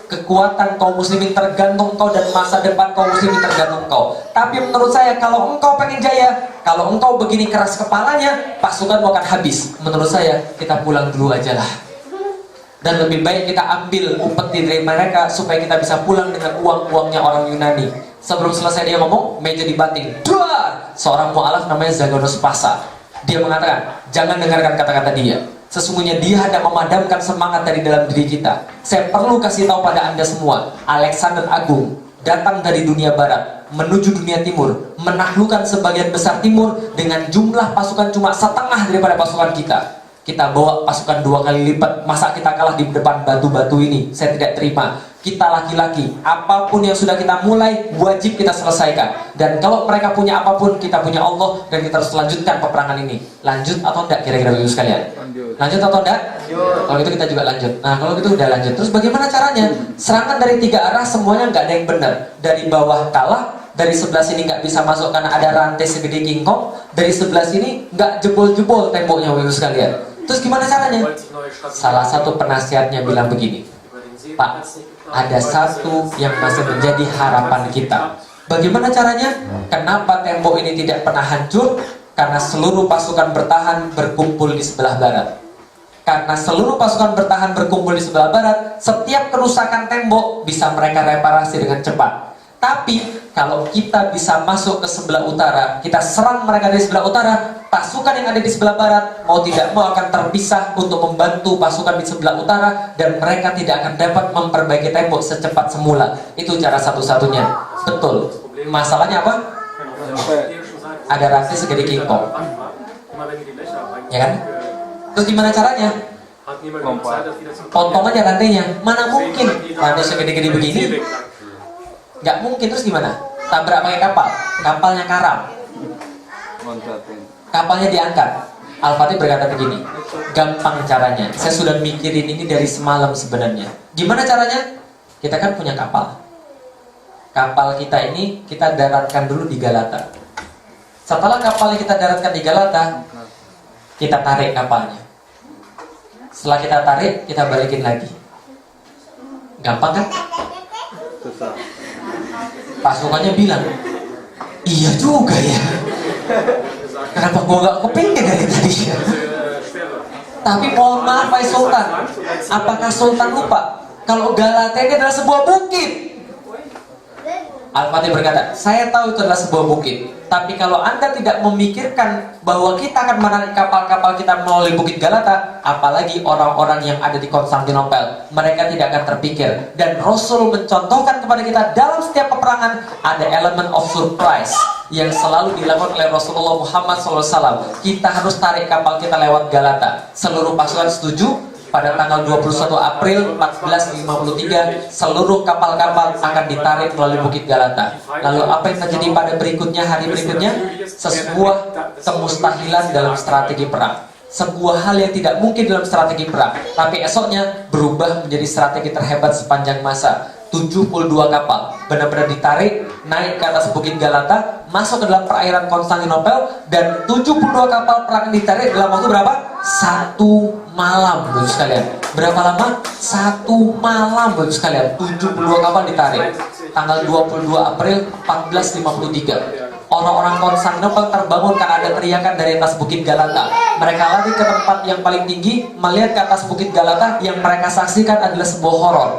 Kekuatan kaum muslimin tergantung kau dan masa depan kaum muslimin tergantung kau. Tapi menurut saya kalau engkau pengen jaya, kalau engkau begini keras kepalanya, pasukanmu akan habis. Menurut saya kita pulang dulu aja lah. Dan lebih baik kita ambil upeti dari mereka supaya kita bisa pulang dengan uang-uangnya orang Yunani. Sebelum selesai dia ngomong, meja dibanting. Duar! Seorang mu'alaf namanya Zaganos Pasa. Dia mengatakan, jangan dengarkan kata-kata dia. Sesungguhnya dia hendak memadamkan semangat dari dalam diri kita. Saya perlu kasih tahu pada Anda semua, Alexander Agung datang dari dunia barat menuju dunia timur, menaklukkan sebagian besar timur dengan jumlah pasukan cuma setengah daripada pasukan kita. Kita bawa pasukan 2 kali lipat, masa kita kalah di depan batu-batu ini? Saya tidak terima. Kita laki-laki, apapun yang sudah kita mulai, wajib kita selesaikan. Dan kalau mereka punya apapun, kita punya Allah, dan kita harus lanjutkan peperangan ini. Lanjut atau enggak kira-kira Bapak sekalian? Lanjut atau enggak? Kalau gitu kita juga lanjut. Nah kalau gitu udah lanjut. Terus bagaimana caranya? Serangan dari 3 arah semuanya nggak ada yang benar. Dari bawah kalah, dari sebelah sini nggak bisa masuk karena ada rantai segede kingkong. Dari sebelah sini nggak jebol-jebol temboknya Bapak sekalian. Terus gimana caranya? Salah satu penasihatnya bilang begini, Pak, ada satu yang masih menjadi harapan kita. Bagaimana caranya? Kenapa tembok ini tidak pernah hancur? Karena seluruh pasukan bertahan berkumpul di sebelah barat. Karena seluruh pasukan bertahan berkumpul di sebelah barat, setiap kerusakan tembok bisa mereka reparasi dengan cepat. Tapi kalau kita bisa masuk ke sebelah utara, kita serang mereka dari sebelah utara, pasukan yang ada di sebelah barat mau tidak mau akan terpisah untuk membantu pasukan di sebelah utara, dan mereka tidak akan dapat memperbaiki tembok secepat semula. Itu cara satu-satunya. Betul. Masalahnya apa? Ada rantai segede kingkong, ya kan? Terus gimana caranya? Potong aja rantainya. Mana mungkin rantai segede-gede begini? Nggak mungkin. Terus gimana? Tabrak pakai kapal, kapalnya karam, kapalnya diangkat. Al-Fatih berkata begini, gampang caranya. Saya sudah mikirin ini dari semalam sebenarnya. Gimana caranya? Kita kan punya kapal. Kapal kita ini kita daratkan dulu di Galata. Setelah kapalnya kita daratkan di Galata, kita tarik kapalnya. Setelah kita tarik, kita balikin lagi. Gampang kan? Susah. Pasukannya bilang, iya juga ya. Kenapa gua gak kepingin dari tadi ya? Tapi mohon maaf Pak Sultan, apakah Sultan lupa kalau Galata ini adalah sebuah bukit? Al-Fatih berkata, saya tahu itu adalah sebuah bukit, tapi kalau Anda tidak memikirkan bahwa kita akan menarik kapal-kapal kita melalui bukit Galata, apalagi orang-orang yang ada di Konstantinopel, mereka tidak akan terpikir. Dan Rasul mencontohkan kepada kita dalam setiap peperangan ada elemen of surprise yang selalu dilakukan oleh Rasulullah Muhammad SAW. Kita harus tarik kapal kita lewat Galata. Seluruh pasukan setuju. Pada tanggal 21 April 1453, seluruh kapal-kapal akan ditarik melalui Bukit Galata. Lalu apa yang terjadi pada berikutnya, hari berikutnya? Sebuah kemustahilan dalam strategi perang. Sebuah hal yang tidak mungkin dalam strategi perang, tapi esoknya berubah menjadi strategi terhebat sepanjang masa. 72 kapal benar-benar ditarik naik ke atas Bukit Galata, masuk ke dalam perairan Konstantinopel, dan 72 kapal perang ditarik dalam waktu berapa? 1 malam, Bapak sekalian. Berapa lama? 1 malam, Bapak sekalian. 72 kapal ditarik. Tanggal 22 April 1453. Orang-orang Konstantinopel terbangun karena ada teriakan dari atas Bukit Galata. Mereka lari ke tempat yang paling tinggi, melihat ke atas Bukit Galata. Yang mereka saksikan adalah sebuah horor.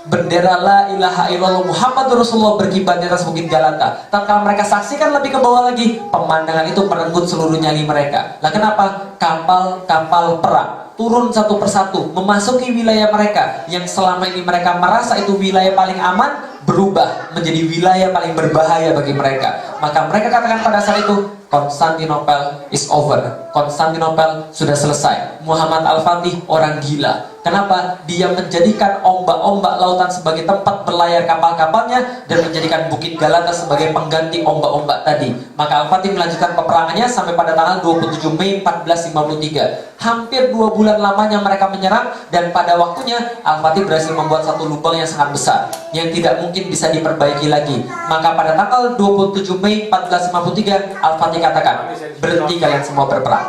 bendera la ilaha illallah Muhammadur Rasulullah berkibar di atas bukit Galata. Tatkala mereka saksikan lebih ke bawah lagi, pemandangan itu merenggut seluruh nyali mereka. Lah kenapa? Kapal-kapal perang turun satu persatu memasuki wilayah mereka yang selama ini mereka merasa itu wilayah paling aman, berubah menjadi wilayah paling berbahaya bagi mereka. Maka mereka katakan pada saat itu, Konstantinopel is over. Konstantinopel sudah selesai. Muhammad Al-Fatih orang gila. Kenapa? Dia menjadikan ombak-ombak lautan sebagai tempat berlayar kapal-kapalnya dan menjadikan bukit Galata sebagai pengganti ombak-ombak tadi. Maka Al-Fatih melanjutkan peperangannya sampai pada tanggal 27 Mei 1453. Hampir 2 bulan lamanya mereka menyerang, dan pada waktunya Al-Fatih berhasil membuat satu lubang yang sangat besar yang tidak mungkin bisa diperbaiki lagi. Maka pada tanggal 27 Mei 1453 Al-Fatih katakan, berhenti kalian semua berperang.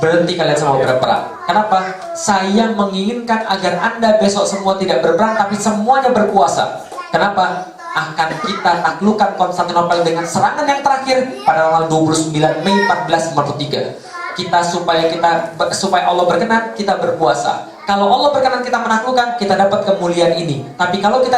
Berhenti kalian semua berperang. Kenapa? Saya menginginkan agar Anda besok semua tidak berperang, tapi semuanya berpuasa. Kenapa? Akan kita taklukkan Konstantinopel dengan serangan yang terakhir pada tanggal 29 Mei 1453. Supaya Allah berkenan, kita berpuasa. Kalau Allah berkenan kita menaklukkan, kita dapat kemuliaan ini. Tapi kalau kita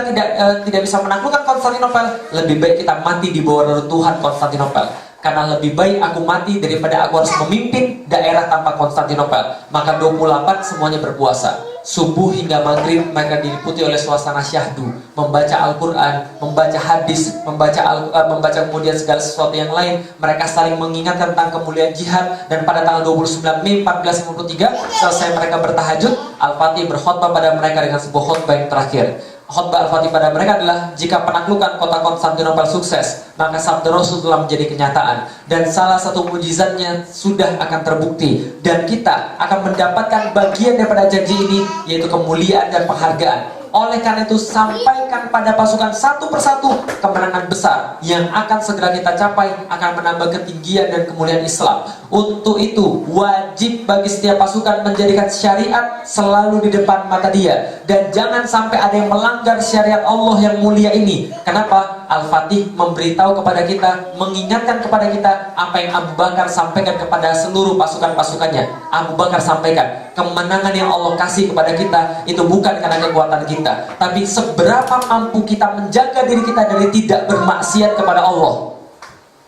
tidak bisa menaklukkan Konstantinopel, lebih baik kita mati di bawah reruntuhan Konstantinopel. Karena lebih baik aku mati daripada aku harus memimpin daerah tanpa Konstantinopel. Maka 28 semuanya berpuasa. Subuh hingga maghrib mereka diliputi oleh suasana syahdu, membaca Al-Quran, membaca hadis, membaca kemudian segala sesuatu yang lain. Mereka saling mengingat tentang kemuliaan jihad. Dan pada tanggal 29 Mei 1453 selesai mereka bertahajud, Al-Fatih berkhutbah pada mereka dengan sebuah khutbah yang terakhir. Khutbah Al-Fatih pada mereka adalah, jika penaklukan kota Konstantinopel sukses, maka sabda Rasul telah menjadi kenyataan, dan salah satu mujizatnya sudah akan terbukti, dan kita akan mendapatkan bagian daripada janji ini, yaitu kemuliaan dan penghargaan. Oleh karena itu, sampaikan pada pasukan satu persatu kemenangan besar yang akan segera kita capai, akan menambah ketinggian dan kemuliaan Islam. Untuk itu, wajib bagi setiap pasukan menjadikan syariat selalu di depan mata dia, dan jangan sampai ada yang melanggar syariat Allah yang mulia ini. Kenapa? Al-Fatih memberitahu kepada kita, mengingatkan kepada kita apa yang Abu Bakar sampaikan kepada seluruh pasukan-pasukannya. Abu Bakar sampaikan, kemenangan yang Allah kasih kepada kita itu bukan karena kekuatan kita, tapi seberapa mampu kita menjaga diri kita dari tidak bermaksiat kepada Allah.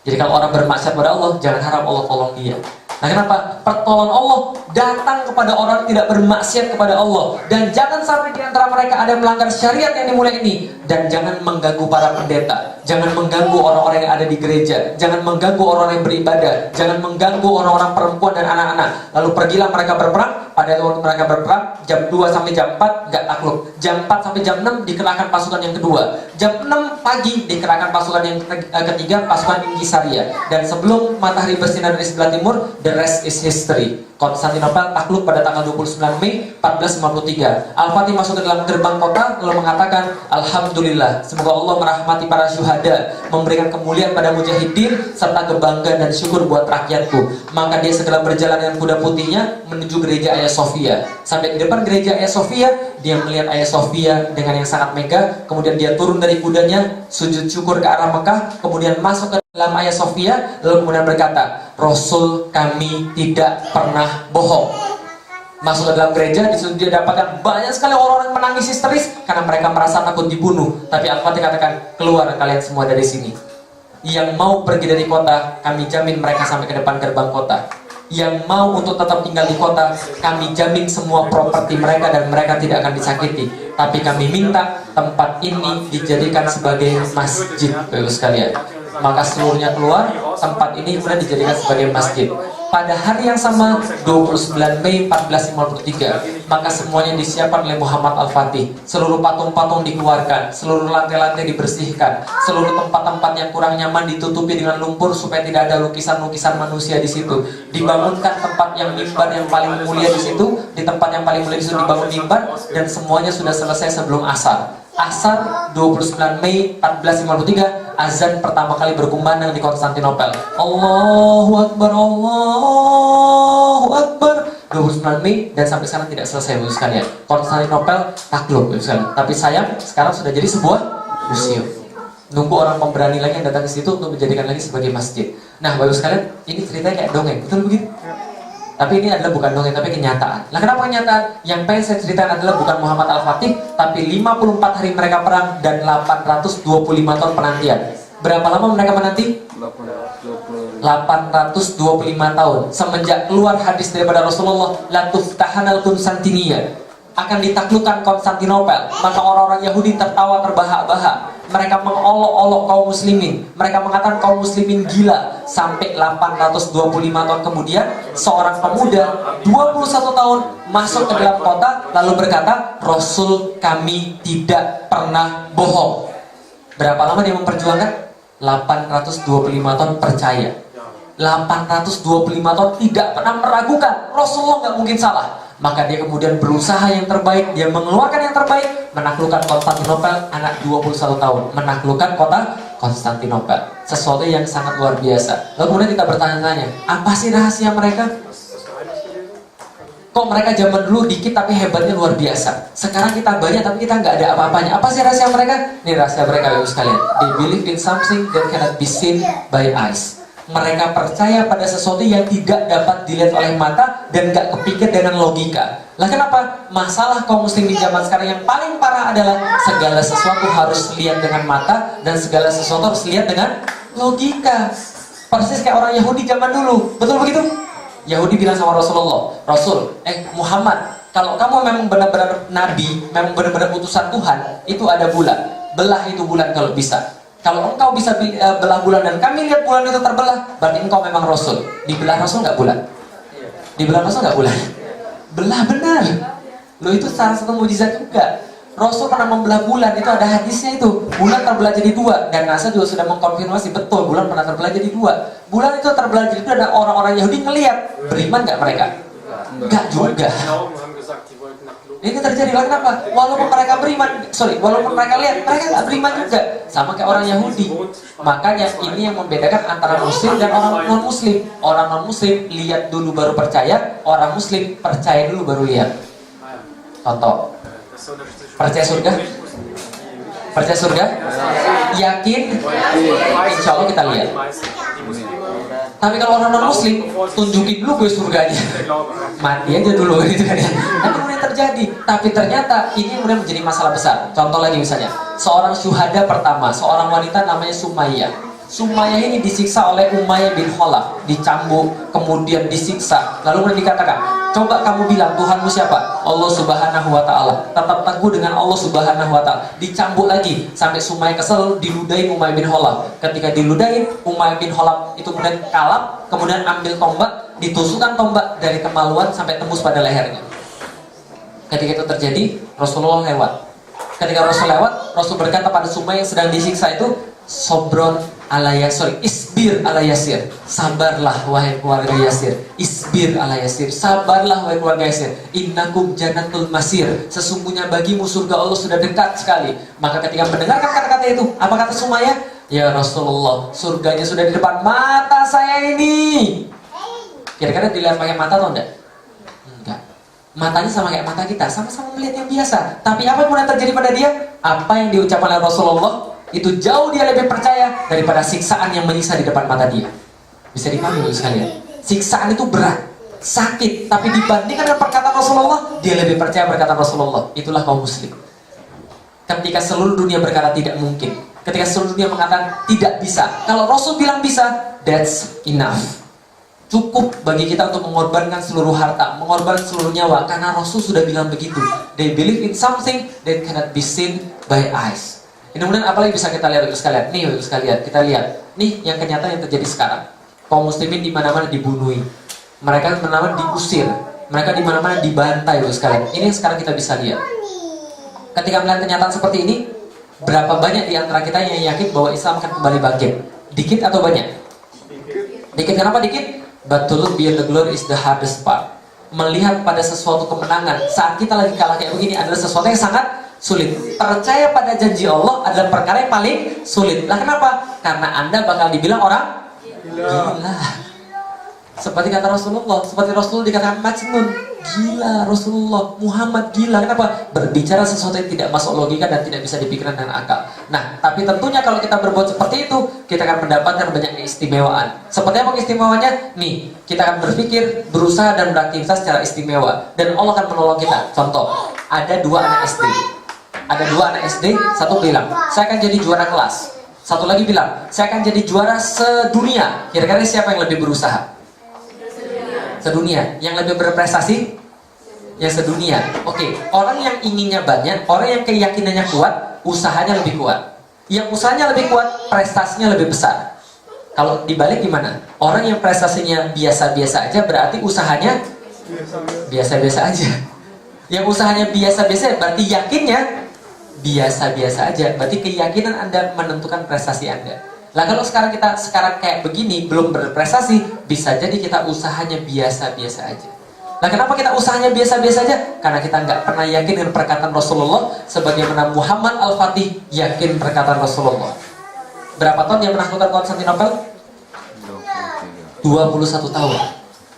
Jadi kalau orang bermaksiat kepada Allah, jangan harap Allah tolong dia. Nah, kenapa? Pertolongan Allah datang kepada orang yang tidak bermaksiat kepada Allah. Dan jangan sampai di antara mereka ada yang melanggar syariat yang dimulai ini. Dan jangan mengganggu para pendeta, jangan mengganggu orang-orang yang ada di gereja, jangan mengganggu orang yang beribadah, jangan mengganggu orang-orang perempuan dan anak-anak. Lalu pergilah mereka berperang. Pada waktu mereka berperang, jam 2 sampai jam 4 nggak takluk. Jam 4 sampai jam 6 dikerahkan pasukan yang kedua. Jam 6 pagi dikerahkan pasukan yang ketiga, pasukan Ingisaria. Dan sebelum matahari bersinar dari sebelah timur, the rest is history. Konstantinopel takluk pada tanggal 29 Mei 1453. Al-Fatih masuk ke dalam gerbang kota lalu mengatakan, Alhamdulillah, semoga Allah merahmati para syuhada, memberikan kemuliaan pada mujahidin, serta kebanggaan dan syukur buat rakyatku. Maka dia segera berjalan dengan kuda putihnya menuju gereja Hagia Sophia. Sampai di depan gereja Hagia Sophia, dia melihat Hagia Sophia dengan yang sangat megah. Kemudian dia turun dari kudanya, sujud syukur ke arah Mekah, kemudian masuk ke dalam Hagia Sophia, lalu kemudian berkata, Rasul kami tidak pernah bohong. Masuk ke dalam gereja, di situ dia dapatkan banyak sekali orang-orang menangis histeris karena mereka merasa takut dibunuh. Tapi Al-Fatih katakan, keluar kalian semua dari sini. Yang mau pergi dari kota, kami jamin mereka sampai ke depan gerbang kota. Yang mau untuk tetap tinggal di kota, kami jamin semua properti mereka dan mereka tidak akan disakiti. Tapi kami minta tempat ini dijadikan sebagai masjid, Bapak sekalian. Maka seluruhnya keluar, tempat ini kemudian dijadikan sebagai masjid. Pada hari yang sama, 29 Mei 1453, maka semuanya disiapkan oleh Muhammad Al-Fatih. Seluruh patung-patung dikeluarkan, seluruh lantai-lantai dibersihkan, seluruh tempat-tempat yang kurang nyaman ditutupi dengan lumpur supaya tidak ada lukisan-lukisan manusia di situ. Dibangunkan tempat yang mimbar yang paling mulia di situ, di tempat yang paling mulia di situ dibangun mimbar, dan semuanya sudah selesai sebelum asar. Asar 29 Mei 1453, azan pertama kali berkumandang di Konstantinopel. Allahu Akbar, Allahu Akbar. 29 Mei dan sampai sekarang tidak selesai, Bapak sekalian. Konstantinopel takluk, Bapak sekalian. Tapi sayang sekarang sudah jadi sebuah museum. Nunggu orang pemberani lagi yang datang ke situ untuk menjadikan lagi sebagai masjid. Nah, Bapak sekalian, ini ceritanya kayak dongeng, betul begitu? Tapi ini adalah bukan dongeng, tapi kenyataan. Nah, kenapa kenyataan? Yang pengen saya ceritakan adalah bukan Muhammad Al-Fatih, tapi 54 hari mereka perang dan 825 tahun penantian. Berapa lama mereka menanti? 825 tahun. Semenjak keluar hadis daripada Rasulullah, la tuftahanal Konstantinia, akan ditaklukkan Konstantinopel. Maka orang-orang Yahudi tertawa terbahak-bahak. Mereka mengolok-olok kaum muslimin. Mereka mengatakan kaum muslimin gila. Sampai 825 tahun kemudian, seorang pemuda 21 tahun masuk ke dalam kota lalu berkata, Rasul kami tidak pernah bohong. Berapa lama dia memperjuangkan? 825 tahun percaya. 825 tahun tidak pernah meragukan Rasulullah nggak mungkin salah. Maka dia kemudian berusaha yang terbaik, dia mengeluarkan yang terbaik, menaklukkan Konstantinopel. Anak 21 tahun menaklukkan kota Konstantinopel, sesuatu yang sangat luar biasa. Lalu kemudian kita bertanya-tanya, apa sih rahasia mereka? Kok mereka zaman dulu dikit tapi hebatnya luar biasa, sekarang kita banyak tapi kita nggak ada apa-apanya? Apa sih rahasia mereka? Ini rahasia mereka, Bapak sekalian. They believe in something that cannot be seen by eyes. Mereka percaya pada sesuatu yang tidak dapat dilihat oleh mata dan gak kepikir dengan logika. Lah kenapa? Masalah kaum muslimin zaman sekarang yang paling parah adalah segala sesuatu harus lihat dengan mata dan segala sesuatu harus lihat dengan logika. Persis kayak orang Yahudi zaman dulu. Betul begitu? Yahudi bilang sama Rasulullah, Rasul, Muhammad, kalau kamu memang benar-benar nabi, memang benar-benar utusan Tuhan, itu ada bulan. Belah itu bulan kalau bisa. Kalau engkau bisa belah bulan dan kami lihat bulan itu terbelah, berarti engkau memang Rasul. Dibelah Rasul nggak bulan? Dibelah Rasul nggak bulan? Belah benar. Loh, itu salah satu mujizat juga. Rasul pernah membelah bulan, itu ada hadisnya itu. Bulan terbelah jadi dua, dan NASA juga sudah mengkonfirmasi betul bulan pernah terbelah jadi dua. Bulan itu terbelah jadi dua dan orang-orang Yahudi ngelihat. Beriman nggak mereka? Nggak juga. Ini terjadi lah, kenapa? Walaupun mereka beriman, walaupun mereka lihat, mereka nggak beriman juga. Sama kayak orang Yahudi. Makanya ini yang membedakan antara Muslim dan orang non Muslim. Orang non Muslim lihat dulu baru percaya, orang Muslim percaya dulu baru lihat. Contoh, percaya surga? Percaya surga? Yakin? Insya Allah kita lihat. Tapi kalau orang non Muslim, tunjukin dulu gue surganya, mati aja dulu gitu kan ya. Nanti kemudian terjadi. Tapi ternyata ini kemudian menjadi masalah besar. Contoh lagi misalnya, seorang syuhada pertama, seorang wanita namanya Sumayyah. Sumayyah ini disiksa oleh Umayyah bin Khalaf, dicambuk, kemudian disiksa. Lalu kemudian dikatakan, coba kamu bilang Tuhanmu siapa? Allah Subhanahu wa Ta'ala. Tetap teguh dengan Allah Subhanahu wa Ta'ala. Dicambuk lagi sampai Sumayyah kesel, diludahin Umayyah bin Khalaf. Ketika diludahin, Umayyah bin Khalaf itu kemudian kalap, kemudian ambil tombak, ditusukkan tombak dari kemaluan sampai tembus pada lehernya. Ketika itu terjadi, Rasulullah lewat. Ketika Rasul lewat, Rasul berkata pada Sumayyah yang sedang disiksa itu, isbir ala Yasir. Sabarlah wahai keluarga Yasir. Isbir ala Yasir. Sabarlah wahai keluarga Yasir. Innakum jannatul masir. Sesungguhnya bagimu surga Allah sudah dekat sekali. Maka ketika mendengarkan kata-kata itu, apa kata Sumayyah? Ya Rasulullah, surganya sudah di depan mata saya ini. Kira-kira dilihat pakai mata atau enggak? Enggak. Matanya sama kayak mata kita, sama-sama melihat yang biasa. Tapi apa yang kemudian terjadi pada dia? Apa yang diucapkan oleh Rasulullah itu jauh dia lebih percaya daripada siksaan yang menyiksa di depan mata dia. Bisa dipahami sekalian? Siksaan itu berat, sakit, tapi dibandingkan dengan perkataan Rasulullah, dia lebih percaya perkataan Rasulullah. Itulah kaum muslim. Ketika seluruh dunia berkata tidak mungkin, ketika seluruh dunia mengatakan tidak bisa, kalau Rasul bilang bisa, that's enough. Cukup bagi kita untuk mengorbankan seluruh harta, mengorbankan seluruh nyawa, karena Rasul sudah bilang begitu. They believe in something that cannot be seen by eyes. Kemudian apalagi bisa kita lihat sekalian? Nih sekalian, kita lihat. Nih yang kenyataan yang terjadi sekarang. Kaum muslimin di mana-mana dibunuhi. Mereka di mana-mana diusir. Mereka di mana-mana dibantai sekalian. Ini yang sekarang kita bisa lihat. Ketika melihat kenyataan seperti ini, berapa banyak di antara kita yang yakin bahwa Islam akan kembali bangkit? Dikit atau banyak? Dikit. Kenapa dikit? But to look beyond the glory is the hardest part. Melihat pada sesuatu kemenangan saat kita lagi kalah kayak begini adalah sesuatu yang sangat sulit. Percaya pada janji Allah adalah perkara yang paling sulit. Lah kenapa? Karena Anda bakal dibilang orang gila. Seperti kata Rasulullah, seperti Rasul dikatakan majnun, gila Rasulullah, Muhammad gila. Kenapa? Berbicara sesuatu yang tidak masuk logika dan tidak bisa dipikirkan dengan akal. Nah, tapi tentunya kalau kita berbuat seperti itu, kita akan mendapatkan banyak keistimewaan. Seperti apa keistimewanya? Nih, kita akan berpikir, berusaha dan beraktivitas secara istimewa, dan Allah akan menolong kita. Contoh, ada dua anak SD. Ada dua anak SD, satu bilang, saya akan jadi juara kelas. Satu lagi bilang, saya akan jadi juara sedunia. Kira-kira siapa yang lebih berusaha? Sedunia. Yang lebih berprestasi? Yang sedunia. Oke, orang yang inginnya banyak, orang yang keyakinannya kuat, usahanya lebih kuat. Yang usahanya lebih kuat, prestasinya lebih besar. Kalau dibalik gimana? Orang yang prestasinya biasa-biasa aja, berarti usahanya biasa-biasa aja. Yang usahanya biasa-biasa, berarti yakinnya biasa-biasa aja. Berarti keyakinan Anda menentukan prestasi Anda. Lah kalau sekarang kita kayak begini, belum berprestasi, bisa jadi kita usahanya biasa-biasa aja. Nah kenapa kita usahanya biasa-biasa aja? Karena kita nggak pernah yakin dengan perkataan Rasulullah, sebagaimana Muhammad Al-Fatih yakin perkataan Rasulullah. Berapa tahun dia menaklukkan Konstantinopel? 21 tahun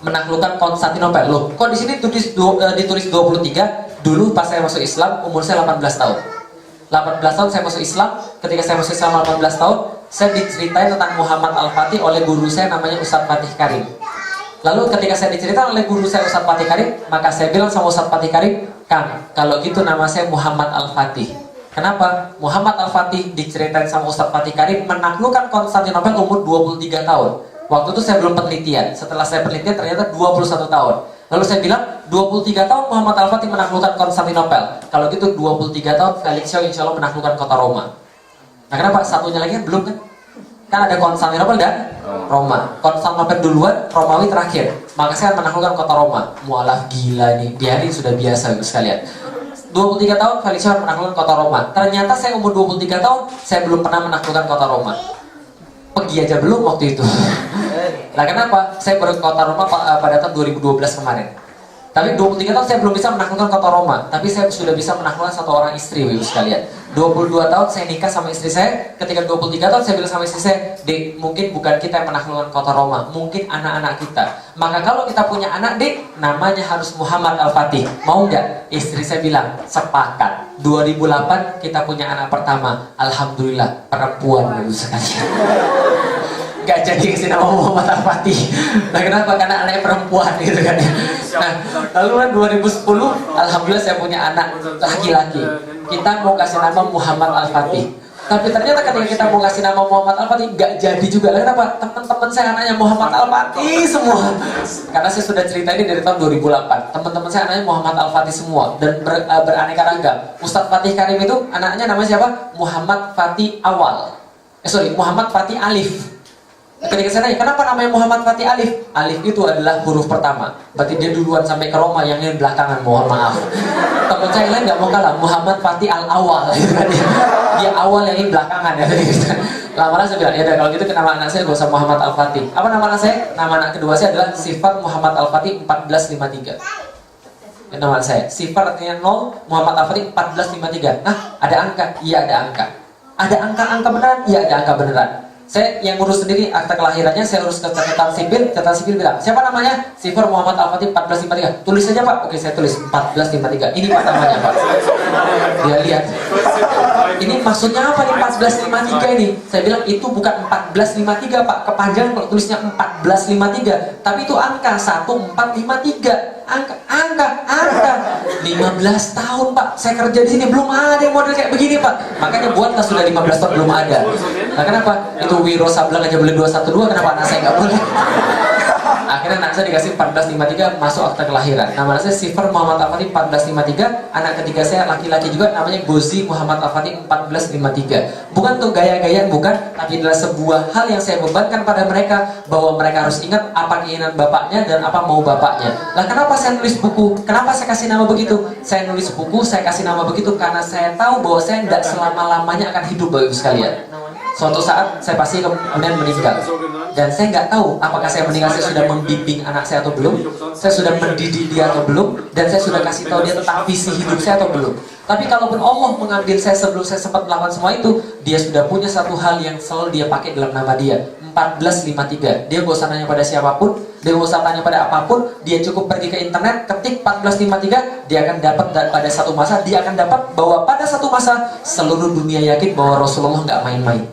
menaklukkan Konstantinopel. Loh, kok di sini ditulis 23? Dulu pas saya masuk Islam, umur saya 18 tahun. 18 tahun saya masuk Islam. Ketika saya masuk Islam 18 tahun, saya diceritain tentang Muhammad Al-Fatih oleh guru saya namanya Ustadz Fatih Karim. Lalu ketika saya diceritakan oleh guru saya Ustadz Fatih Karim, maka saya bilang sama Ustadz Fatih Karim, Kang, kalau gitu nama saya Muhammad Al-Fatih. Kenapa? Muhammad Al-Fatih diceritain sama Ustadz Fatih Karim menaklukkan Konstantinopel umur 23 tahun. Waktu itu saya belum penelitian. Setelah saya penelitian ternyata 21 tahun. Lalu saya bilang, 23 tahun Muhammad Al-Fatih menaklukkan Konstantinopel. Kalau gitu 23 tahun Felix Xiao insya Allah menaklukkan kota Roma. Nah kenapa? Satunya lagi kan belum kan? Kan ada Konstantinopel dan Roma. Konstantinopel duluan, Romawi terakhir. Maka saya menaklukkan kota Roma. Mualaf gila nih, biarin sudah biasa sekalian. 23 tahun Felix Xiao menaklukkan kota Roma. Ternyata saya umur 23 tahun, saya belum pernah menaklukkan kota Roma. Pergi aja belum waktu itu. Nah kenapa? Saya baru ke kota Roma pada tahun 2012 kemarin. Tapi 23 tahun saya belum bisa menaklukkan kota Roma. Tapi saya sudah bisa menaklukkan satu orang istri, ibu sekalian. 22 tahun saya nikah sama istri saya. Ketika 23 tahun saya bilang sama istri saya, Dek, mungkin bukan kita yang menaklukkan kota Roma, mungkin anak-anak kita. Maka kalau kita punya anak, Dek, namanya harus Muhammad Al-Fatih. Mau nggak? Istri saya bilang, sepakat. 2008 kita punya anak pertama. Alhamdulillah, perempuan, ibu sekalian. Gak jadi kasih nama Muhammad Al-Fatih. Nah kenapa? Karena anaknya perempuan gitu kan. Nah lalu kan 2010 Alhamdulillah saya punya anak laki-laki. Kita mau kasih nama Muhammad Al-Fatih. Tapi ternyata ketika kita mau kasih nama Muhammad Al-Fatih gak jadi juga. Kenapa? Teman-teman saya anaknya Muhammad Al-Fatih semua. Karena saya sudah cerita ini dari tahun 2008. Teman-teman saya anaknya Muhammad Al-Fatih semua. Dan beraneka ragam. Ustadz Fatih Karim itu anaknya namanya siapa? Muhammad Fatih Awal. Muhammad Fatih Alif. Ketika saya tanya, kenapa namanya Muhammad Fatih Alif? Alif itu adalah huruf pertama. Berarti dia duluan sampai ke Roma, yang ini belakangan, mohon maaf. Teman saya lain nggak mau kalah, Muhammad Fatih Al-Awal gitu kan. Dia awal, yang ini belakangan ya. Lama-lama saya bilang, ya kalau gitu nama anak saya gak usah Muhammad Al-Fatih. Apa nama anak saya? Nama anak kedua saya adalah Sifat Muhammad Al-Fatih 1453. Nama anak saya, Sifat artinya 0, Muhammad Al-Fatih 1453. Nah, ada angka? Iya ada angka. Ada angka-angka beneran? Iya ada angka beneran. Saya yang ngurus sendiri akta kelahirannya, saya urus ke catatan sipil bilang, siapa namanya? Sifar Muhammad Al-Fatih 1453. Tulis saja Pak. Oke, saya tulis 1453. Ini Pak namanya Pak. Dia lihat. Ini maksudnya apa nih 1453 ini? Saya bilang itu bukan 1453 Pak. Kepanjangan kalau tulisnya 1453. Tapi itu angka 1453. Angka 15 tahun Pak saya kerja di sini belum ada yang model kayak begini Pak. Makanya buatlah sudah 15 tahun belum ada. Nah kenapa? Itu Wiro Sableng aja boleh 212, kenapa anak saya nggak boleh? Akhirnya anak saya dikasih 1453 masuk akta kelahiran. Nama saya Sifar Muhammad Al-Fatih 1453. Anak ketiga saya laki-laki juga namanya Gozi Muhammad Al-Fatih 1453. Bukan untuk gaya-gayaan, bukan, tapi adalah sebuah hal yang saya bebankan pada mereka, bahwa mereka harus ingat apa keinginan bapaknya dan apa mau bapaknya. Lah kenapa saya nulis buku? Kenapa saya kasih nama begitu? Saya nulis buku, saya kasih nama begitu karena saya tahu bahwa saya tidak selama-lamanya akan hidup, Bapak Ibu sekalian. Suatu saat saya pasti kemudian meninggal. Dan saya nggak tahu apakah saya meninggal saya sudah membimbing anak saya atau belum, saya sudah mendidik dia atau belum, dan saya sudah kasih tahu dia tentang visi hidup saya atau belum. Tapi kalaupun Allah mengambil saya sebelum saya sempat melakukan semua itu, dia sudah punya satu hal yang selalu dia pakai dalam nama dia, 1453. Dia gak usah nanya pada siapapun, dia nggak usah tanya pada apapun, dia cukup pergi ke internet, ketik 1453, dia akan dapat pada satu masa, dia akan dapat bahwa pada satu masa seluruh dunia yakin bahwa Rasulullah nggak main-main.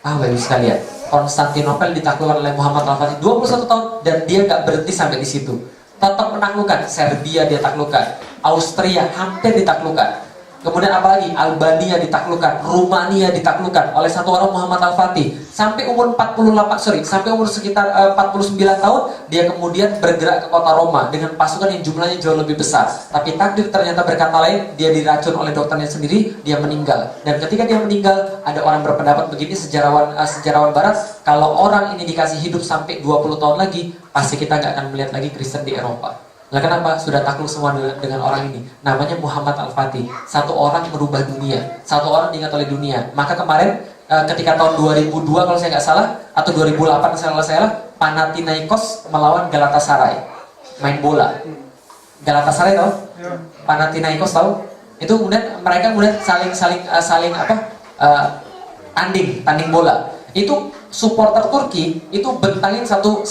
Bapak sekalian, Konstantinopel ditaklukkan oleh Muhammad Al-Fatih 21 tahun dan dia nggak berhenti sampai di situ. Tetap menaklukkan, Serbia dia taklukkan, Austria hampir ditaklukkan. Kemudian apalagi Albania ditaklukkan, Rumania ditaklukkan oleh satu orang Muhammad Al-Fatih. Sampai umur sampai umur sekitar 49 tahun dia kemudian bergerak ke kota Roma dengan pasukan yang jumlahnya jauh lebih besar. Tapi takdir ternyata berkata lain, dia diracun oleh dokternya sendiri, dia meninggal. Dan ketika dia meninggal, ada orang berpendapat begini, sejarawan barat, kalau orang ini dikasih hidup sampai 20 tahun lagi, pasti kita nggak akan melihat lagi Kristen di Eropa. Nah, kenapa? Sudah takluk semua dengan orang ini. Namanya Muhammad Al-Fatih. Satu orang merubah dunia. Satu orang diingat oleh dunia. Maka kemarin ketika tahun 2002 kalau saya nggak salah, atau 2008 kalau saya salah, Panathinaikos melawan Galatasaray. Main bola. Galatasaray tahu? Panathinaikos tahu? Itu kemudian mereka saling tanding bola. Itu supporter Turki itu bentangin satu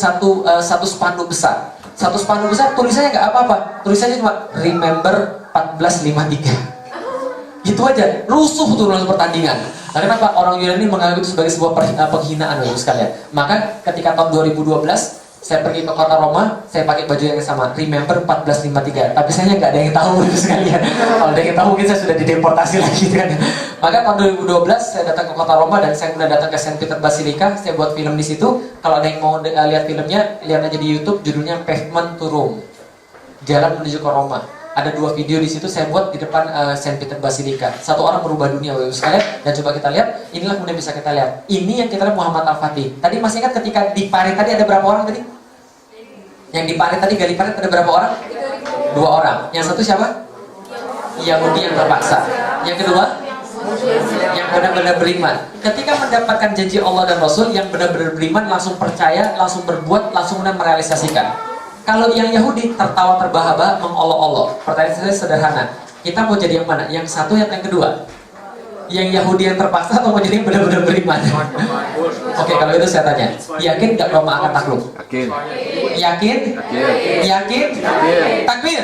spanduk besar. Satu spanduk besar tulisannya nggak apa-apa, tulisannya cuma remember 1453. Gitu aja, rusuh tuh langsung pertandingan. Nah, kenapa orang Yunani menganggap itu sebagai sebuah penghinaan Bapak sekalian? Maka ketika tahun 2012 saya pergi ke kota Roma, saya pakai baju yang sama, remember 1453. Tapi saya nggak ada yang tahu Bapak sekalian. Kalau ada yang tahu mungkin saya sudah dideportasi lagi kan. Maka tahun 2012 saya datang ke kota Roma dan saya kemudian datang ke Saint Peter Basilica. Saya buat film di situ. Kalau ada yang mau lihat filmnya, lihat aja di YouTube, judulnya Pavement to Rome, Jalan Menuju ke Roma. Ada 2 video di situ saya buat di depan Saint Peter Basilica. Satu orang merubah dunia Bapak sekalian. Dan coba kita lihat, inilah kemudian bisa kita lihat. Ini yang kita lihat Muhammad Al-Fatih. Tadi masih ingat ketika di Parit tadi ada berapa orang tadi? Yang di Parit tadi, gali Parit ada berapa orang? 2 orang. Yang satu siapa? Yahudi yang terpaksa. Yang kedua? Yang benar-benar beriman. Ketika mendapatkan janji Allah dan Rasul, yang benar-benar beriman langsung percaya, langsung berbuat, langsung merealisasikan. Kalau yang Yahudi tertawa terbahak-bahak, mengolok-olok. Pertanyaan saya sederhana, kita mau jadi yang mana? Yang satu yang kedua? Yang Yahudi yang terpaksa atau mau jadi yang benar-benar beriman? Oke, kalau itu saya tanya, yakin nggak Roma akan takluk? Yakin? Yakin? Takbir?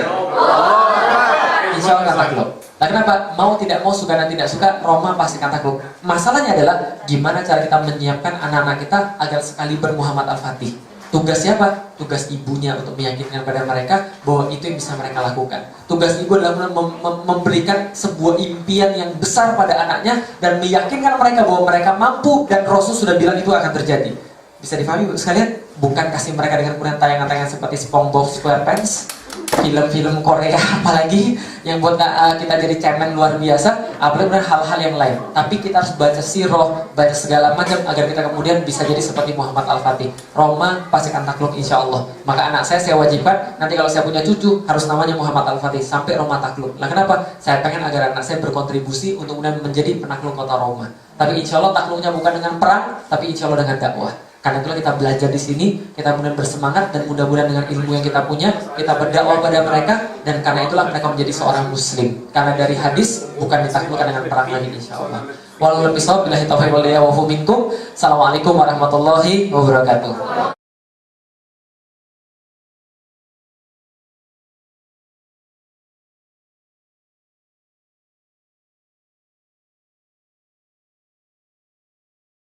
Insya Allah akan takluk. Nah, kenapa? Mau tidak mau, suka dan tidak suka, Roma pasti akan takluk. Masalahnya adalah gimana cara kita menyiapkan anak-anak kita agar sekali berMuhammad Al-Fatih. Tugas siapa? Tugas ibunya untuk meyakinkan pada mereka bahwa itu yang bisa mereka lakukan. Tugas ibu adalah memberikan sebuah impian yang besar pada anaknya dan meyakinkan mereka bahwa mereka mampu dan Rasul sudah bilang itu akan terjadi. Bisa difahami sekalian? Bukan kasih mereka dengan kemudian tayangan-tayangan seperti SpongeBob SquarePants, film-film Korea apalagi yang buat kita jadi cemen luar biasa, apalagi hal-hal yang lain. Tapi kita harus baca sirah, baca segala macam agar kita kemudian bisa jadi seperti Muhammad Al-Fatih. Roma pasti akan takluk insya Allah. Maka anak saya wajibkan nanti kalau saya punya cucu harus namanya Muhammad Al-Fatih sampai Roma takluk. Nah, kenapa? Saya pengen agar anak saya berkontribusi untuk kemudian menjadi penakluk kota Roma. Tapi insya Allah takluknya bukan dengan perang, tapi insya Allah dengan dakwah. Karena itulah kita belajar di sini, kita kemudian bersemangat dan mudah-mudahan dengan ilmu yang kita punya, kita berdakwah pada mereka dan karena itulah mereka menjadi seorang muslim. Karena dari hadis bukan ditaklukkan dengan perang lagi insyaallah. Wallahualam bishawab, billahi taufiq wal hidayah wa minkum. Assalamualaikum warahmatullahi wabarakatuh.